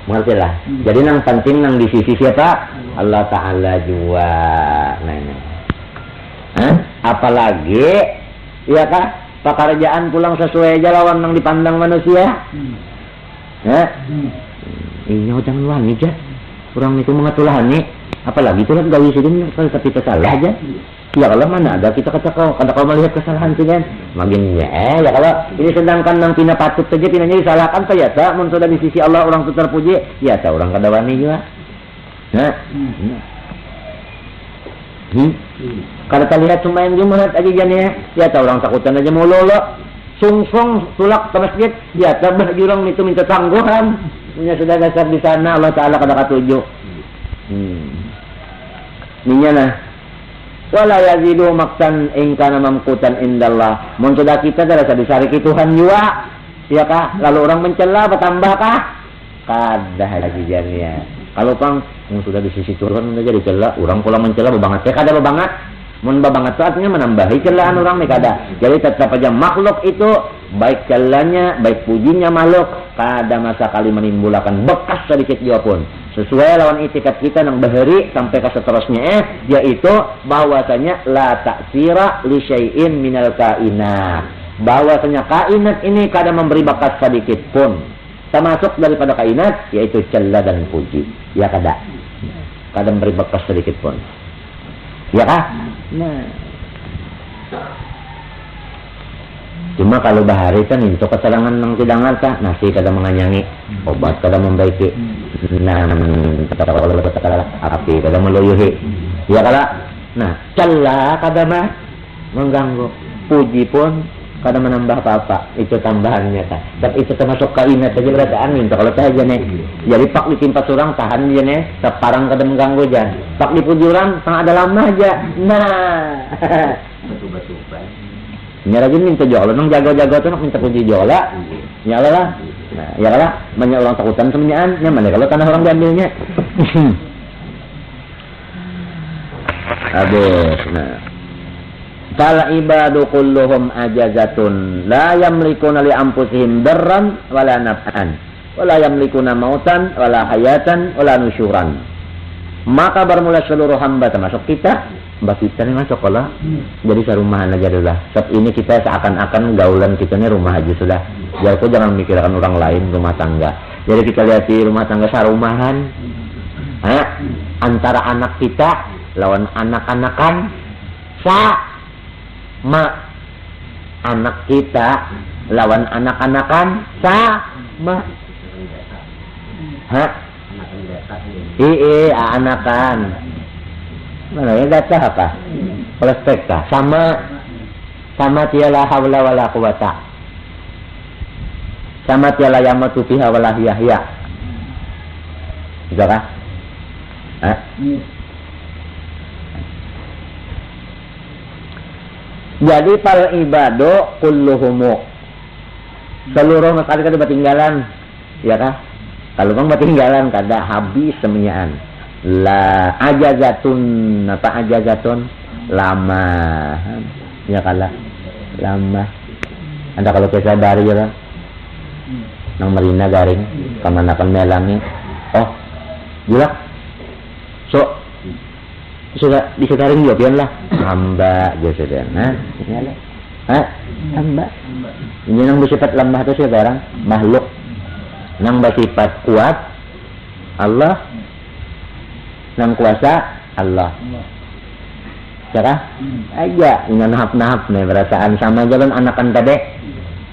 Mengerti lah. Jadi nang penting nang di sisi siapa? Allah Ta'ala jua. Apalagi, ya kah? Pekerjaan pulang sesuai aja lawan nang dipandang manusia. Iya jangan wani aja. Orang itu mengatulahan nih. Apalagi itu kan gawi sedih kalau tapi salah aja. Ya kalau mana ada kita kata kau melihat kesalahan sih kan. Maginnya ya kalau ini sedangkan nang pina patut saja pinanya disalahkan saya tak mun sudah di sisi Allah orang itu terpuji ya tak orang kada wani juga. Kalau kita lihat sembahyang Jumat aja jadinya ya tak orang takutan aja mulu lo. Sungsong tulak ke masjid ya tabah jurang itu minta tangguhan. Punya sudah dasar di sana Allah Ta'ala kada katuju. Ninya nah. Wala yazidu maksan in kana mamqutan indallah. Mun sudah kita darasa disariki Tuhan juga. Ya kah? Lalu orang mencela bertambah kah? Kada lagi jadinya. Kalau pang sudah di sisi Tuhan udah jadi cela, orang pula mencela bebangat. Kada bebangat. Mun babangat itu artinya menambahi celaan orang kada. Jadi tetap aja makhluk itu baik celanya, baik pujinya makhluk kada masa kali menimbulkan bekas sedikit juga pun. Sesuai lawan itikat kita nang bahari sampai ke seterusnya yaitu bahwasanya la ta'sira li syai'in minal kainat. Bahwasanya kainat ini kada memberi bekas sedikit pun. Termasuk daripada kainat yaitu cela dan puji. Ya kada. Kada memberi bekas sedikit pun. Ya kah? Nah. Cuma kalau bahari kan itu keterangan yang tidak ngerti, nasi kada menganyangi, obat kada membaiki, kalau api kada meluyuhi, ya kala. Nah, cela kada mah mengganggu, puji pun kada menambah apa-apa, itu tambahannya kan. Tapi itu termasuk kainat saja berarti angin. Kalau saja nih, jadi pak ditimpa surang tahan aja nih, separang kada mengganggu aja. Pak dipuji orang, tang ada lama aja. Nah, nyara gini minta jola, nang jago-jago tuh nak minta puji jola, nyala lah. Nah, ya lah, banyak orang takutan semuanya, nyaman kalau tanah orang diambilnya. Habis, nah. Fal ibadu kulluhum ajazatun la yamlikuna li anfusihim darran wala naf'an wala yamlikuna mautan wala hayatan wala nusyuran. Maka bermula seluruh hamba termasuk kita, mbak kita nih masuk Allah. Jadi serumahan aja dulu lah. Saat ini kita seakan-akan gaulan kita nih rumah aja sudah. Biar kau jangan mikirkan orang lain rumah tangga. Jadi kita lihat di rumah tangga sarumahan. Antara anak kita lawan anak-anakan sama anak kita lawan anak-anakan sama. Anakan. Mana ya data apa? Perspektif sama tiala haula wala quwata. Sama tiala yamatu fiha wala hiya. Bisa kah? Jadi fal ibadu kulluhumu. Seluruh sekali kada ketinggalan. Ya kah? Kalau bang ketinggalan kada habis semuanya. La ajazatun apa ajazatun lama. Ya kala lama. Anda kalau kita dari ya nang marina garing kamanakan melangi. Oh. Gila. So sudah disetarin juga pian lah hamba gitu kan hamba ini nang bersifat lemah itu siapa orang makhluk nang bersifat kuat Allah nang kuasa Allah cara aja ini nahap nih perasaan sama jalan anakan tadi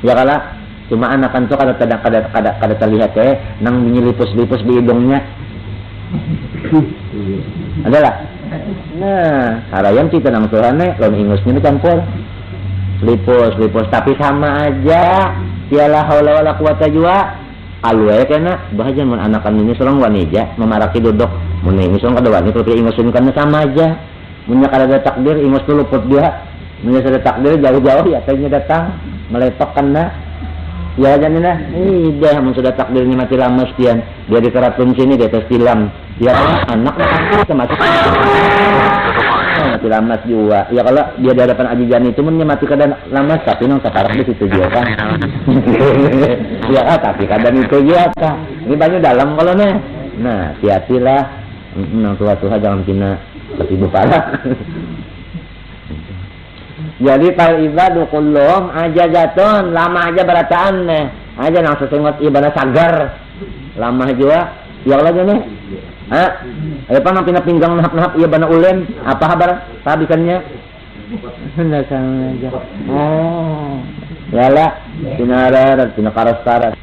ya kala cuma anakan tuh kada terlihat nang menyelipus-lipus di hidungnya adalah. Nah, harayan kita nang Tuhan lawan ingusnya campur. Lipus, tapi sama aja. Tiala haula wala quwata juga. alwe kena bahagia mun anakan ini seorang wanita memaraki duduk mun ini seorang kada wanita tapi ingosin karena sama aja mun kada ada takdir ingos tu luput dia mun ada takdir jauh-jauh ya tanya datang melepak kena ya jangan lah dia mun sudah takdirnya mati lama sekian dia dikeratun sini di atas tilam dia anak termasuk mati lamas juga ya kalau dia di hadapan ajijan itu mun mati kadang lamas tapi nang sekarang di situ dia kan ya kan tapi kadang itu dia kan ini banyak dalam kalau nih nah hati-hatilah nang tua-tua jangan kena ketibu parah jadi fal ibadu kullum aja jatun lama aja berataan nih aja nang sesengot ibadah sagar lama juga ya lagi nih apa nang pinggang nahap iya bana ulen apa kabar habisannya hendak aja lala sinara dan sinakaras-karas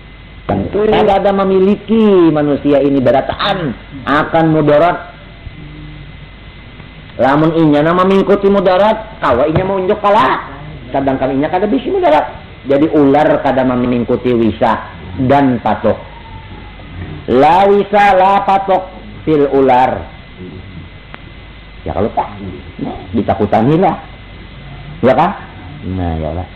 tidak ada memiliki manusia ini berataan akan mudarat lamun inya nama mengikuti mudarat kawa inya mau unjuk kalah sedangkan inya kada bisa mudarat jadi ular kada mengikuti wisa dan patok la wisa la patok fil ular ya kalau tak ditakutani lah ya kan nah ya lah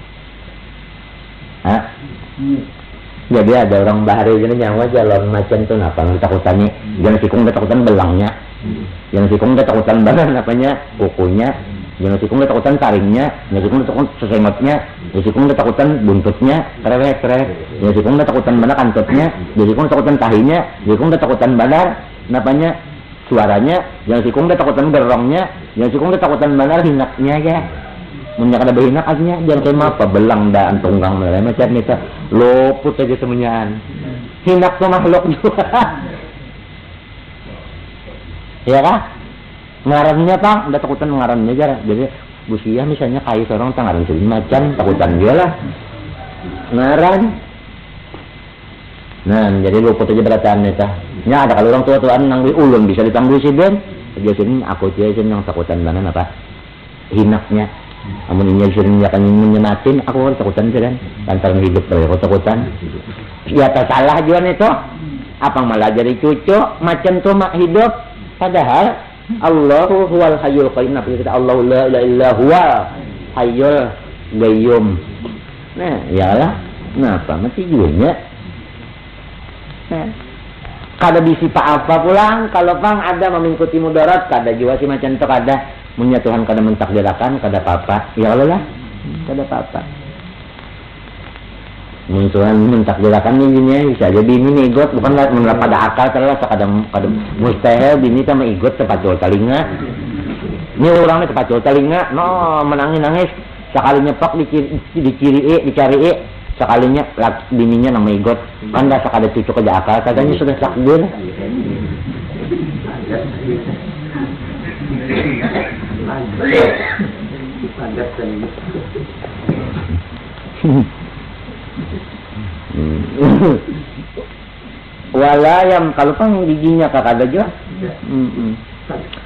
jadi ada orang bahari gini nyawa jalan macam tu apa ditakutani jangan sikung takutan belangnya jangan sikung takutan badan apanya kukunya jangan sikung takutan taringnya jangan sikung takutan sesengotnya jangan sikung takutan buntutnya trek jangan sikung takutan mana kantutnya jangan sikung takutan tahinya jangan sikung takutan badar napanya suaranya yang sikung dia takutan gerongnya yang sikung dia takutan benar hinaknya ya munyak ada berhinak akhirnya jangan kayak apa belang dan tunggang macam itu luput aja semuanya hinak tuh makhluk juga ya kah ngarannya pak udah takutan ngarannya aja jadi busia misalnya kayu seorang tangaran sini macam takutan dia lah ngaran nah jadi luput aja berataan itu ya ada kalau orang tua-tuaan nang ulun bisa ditangguh si Ben biasanya aku dia yang takutan mana apa hinaknya amun ini sering akan menyematin aku kan takutan sih kan lantaran hidup aku takutan ya tak salah juga itu apa malah jadi cucu macam tuh mak hidup padahal Allahu huwal hayyul qayyum nabi kita Allahu la ilaha illa huwa hayyul qayyum nah iyalah kenapa mati juga nah kada bisi apa pulang kalau pang ada mengikuti mudarat kada jiwa si macam tu kada punya Tuhan kada mentakdirakan kada apa ya Allah lah kada apa mun Tuhan mentakdirakan ini bisa jadi ini igot bukan menurut pada akal terus kada mustahil bini sama igot tepacul telinga ini orangnya tepacul telinga no menangis nangis sekali nyepak dicari sekalinya bininya nama igot kan dah sekada cucu kerja akal katanya sudah takdir walayam kalau pang giginya kakak juga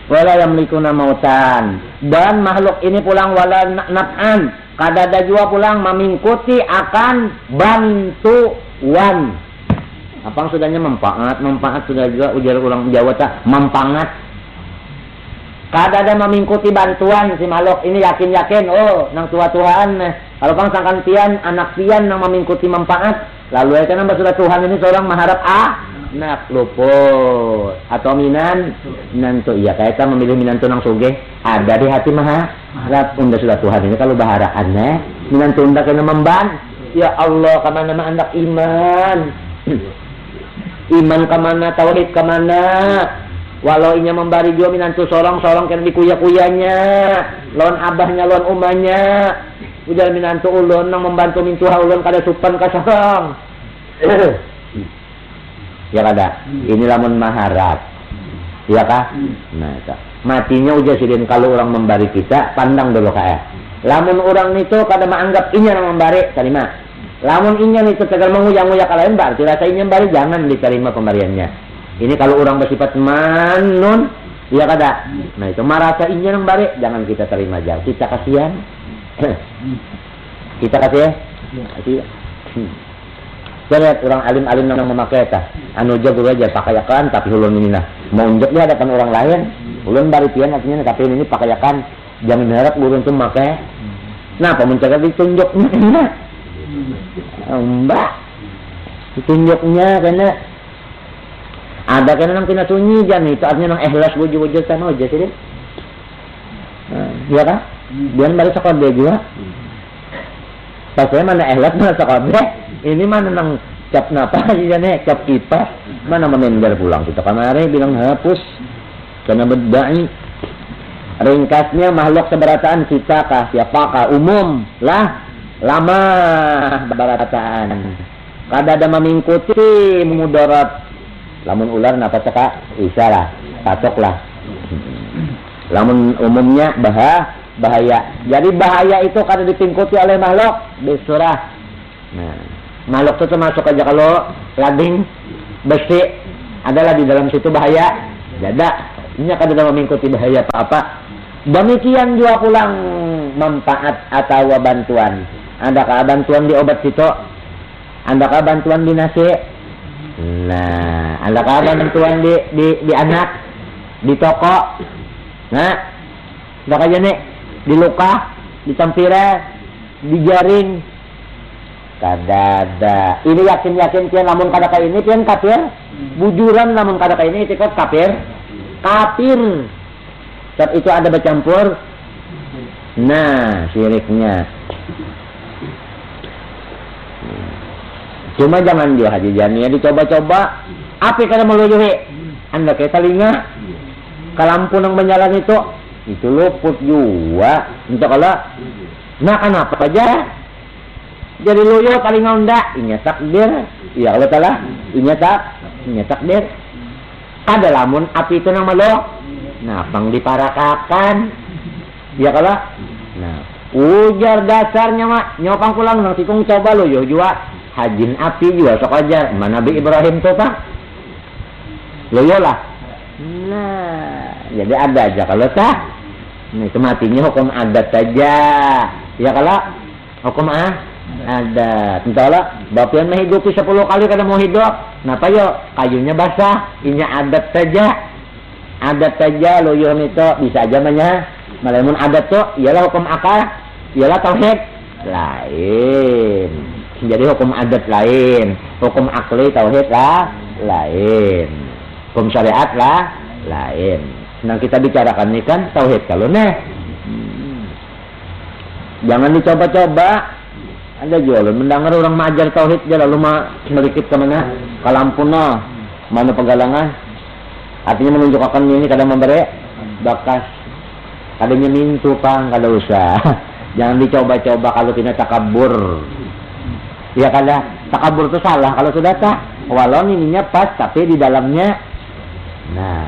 walayam likuna mautan dan makhluk ini pulang wala naf'an kada ada jua pulang mengikuti akan bantuan apa sudahnya manfaat sudah juga ujar orang Jawa tak manfaat kada ada mengikuti bantuan si makhluk ini yakin oh nang tua-tuaan kalau pang sangkan pian anak pian nang mengikuti manfaat lalu ya kan sudah Tuhan ini seorang mengharap nak luput atau minantu iya kayak memilih minantu nang suge ada di hati harap unda sudah Tuhan ini kalau baharaannya minantu unda kena memban ya Allah kemana nama anak iman kemana tauhid kemana walau inya membari jua minantu sorong kena dikuya-kuyanya lawan abahnya lawan umahnya ujar minantu ulun nang membantu mintuha ulun kada supan kasarang ya kada ini lamun maharap ya kah nah itu matinya ujar sidin kalau orang membari kita pandang dulu kayak lamun orang itu kada menganggap inya yang membari terima lamun inya itu tegal menguyak-nguyak kalian berarti rasa inya membari jangan diterima pemberiannya ini kalau orang bersifat manun ya kada nah itu merasa inya yang membari jangan kita terima jauh kita kasihan kita kasih Lihat orang alim-alim yang memakai tah. Anu jago aja pakaiakan tapi ulun ini nah. Mau unjuk di hadapan orang lain, ulun bari pian artinya tapi ini pakaiakan jangan harap ulun tuh make. Kenapa mencegah ditunjuknya? Mbak. Ditunjuknya karena ada kan nang kena sunyi jan itu artinya nang ikhlas wujud-wujud tan aja sih. Iya kan? Dia bari sakode juga. Pasal mana ikhlas mana sakode? Ini mana nang cap napa aja nih, cap kipas. Mana memender pulang kita kemarin bilang hapus karena bedai. Ringkasnya makhluk seberataan kita kah siapakah umum lah lama berataan. Kada ada memingkuti mudarat. Lamun ular napa cekak isa lah, patok lah. Lamun umumnya bahaya. Jadi bahaya itu kada ditingkuti oleh makhluk bisurah. Nah, makhluk itu masuk aja kalau lading besi adalah di dalam situ bahaya. Jada, ini kada ada mengikuti bahaya apa-apa. Demikian juga pulang manfaat atau bantuan. Adakah bantuan di obat situ? Adakah bantuan di nasi? Nah, adakah bantuan di anak? Di toko? Nah, adakah aja nih? Di luka? Di campira? Di jaring? Kada ada. Ini yakin-yakin pian namun kada kaya ini pian kafir. Bujuran namun kada kaya ini tikot kafir. Kafir. Sebab itu ada bercampur. Nah, syiriknya. Cuma jangan dia haji jania dicoba-coba. Apa kada melujuhi? Anda kayak telinga. Kalampu nang menjalan itu luput juga. Untuk kalau nah kenapa aja? Jadi luyo telinga unda. Inya takdir. Ya Allah taala. Inya takdir. Ada lamun api itu nang malo. Nah, pang diparakakan. Ya kalau. Nah, ujar dasarnya mak. Nyopang pulang nang tikung coba lo yo jua. Hajin api juga sok aja. Mana Nabi Ibrahim tuh pak? Lo yo lah. Nah, jadi ada aja kalau tah. Nah, itu matinya hukum adat saja. Ya kalau hukum ada. Entahlah, bapian menghidupi 10 kali kada mau hidup. Napa yo? Kayunya basah. Inya adat saja. Adat saja loyon itu bisa aja namanya. Malamun adat tuh ialah hukum akal, ialah tauhid lain. Jadi hukum adat lain, hukum akli tauhid lah lain, hukum syariat lah lain. Nah kita bicarakan ini kan tauhid kalau jangan dicoba-coba. Ada jualan mendengar orang mengajar tauhid dia lalu sedikit ke mana? Kalampuna mana pegalangan? Artinya menunjukkan ini kadang memberi bakas. Kadangnya mintu pang kalau usah. Jangan dicoba-coba kalau tidak takabur. Ya kada takabur itu salah kalau sudah sah. Walau ininya pas tapi di dalamnya. Nah,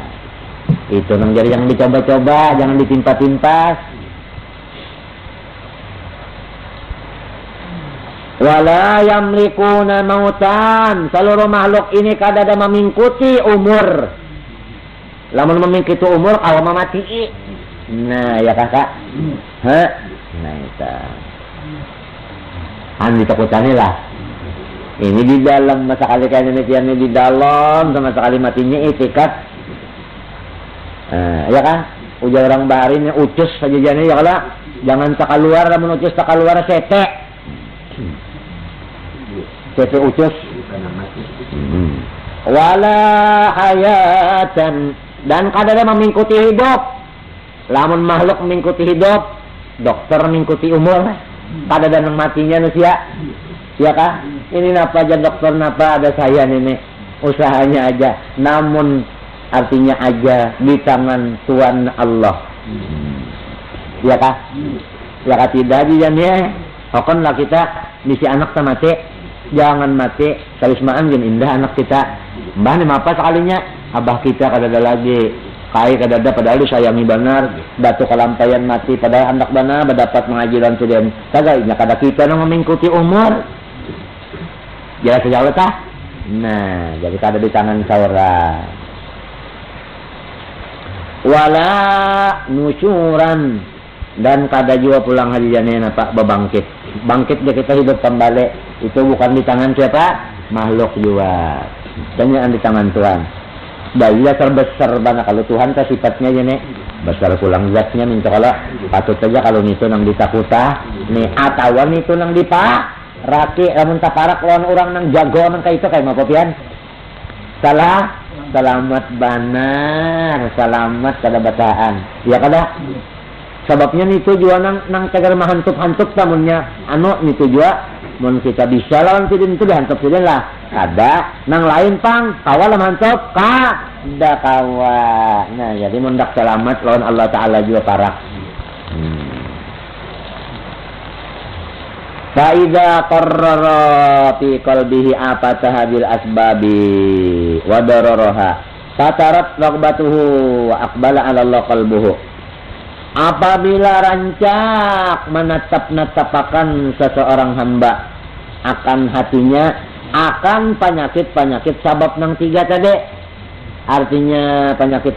itu nang jadi jangan dicoba-coba, jangan ditimpa-timpa. Wala yamlikuna mautan. Seluruh makhluk ini kada ada memingkuti umur. Lamun memingkuti umur kalau mati. Nah, ya kakak. Hah? Nah, itu. Ditakutani lah. Ini di dalam masa kali kaya ini di dalam sama sekali matinya itikat. Ya kan? Ujar orang baharinnya ucus saja jane ya kalau jangan sakaluar lamun ucus sakaluar sete. Sete ucus. Wala hayatan dan kadang mengikuti hidup. Lamun makhluk mengikuti hidup, dokter mengikuti umur. Kadang matinya manusia. Ya kah? Ini napa aja dokter napa ada saya ini usahanya aja. Namun artinya aja di tangan Tuhan Allah. Ya kah? Ya kah tidak aja Hokon lah kita misi anak sama mati. Jangan mati. Karismaan gini indah anak kita. Mbah nih apa sekalinya? Abah kita kada ada lagi. Kai kada ada padahal disayangi benar. Batu kalampayan mati padahal anak benar berdapat mengajiran sudien. Kagaknya kada kita nang mengikuti umur. Jelas sejauh tah. Nah, jadi kada di tangan saura. Wala nusyuran dan kada juga pulang hadiahnya Pak bangkit. Bangkit dia kita hidup kembali. Itu bukan di tangan siapa? makhluk juga. Tanyaan di tangan Tuhan. Daya terbesar banget kalau Tuhan teh sifatnya ya nih besar pulang zatnya minta kalau patut saja kalau itu nang ditakuta nih atau itu nang dipa raki lamun taparak lawan orang nang jago nang kayak itu kayak apa pian selamat benar selamat kada bacaan ya kada sebabnya nih tujuan nang cagar mahantup tamunnya anu nih tujuan mun kita bisa lawan sidin itu dihantup sidin lah ada nang lain pang kawal mantap kada kawa nah jadi mundak selamat lawan Allah Ta'ala juga parak Fa'idha qarrara fi qalbihi apataha bil asbabi wa dararaha fatarat ragbatuhu wa aqbala ala Allah qalbuhu. Apabila rancak menetap-netapakan seseorang hamba akan hatinya akan penyakit-penyakit sabab nang tiga tadi artinya penyakit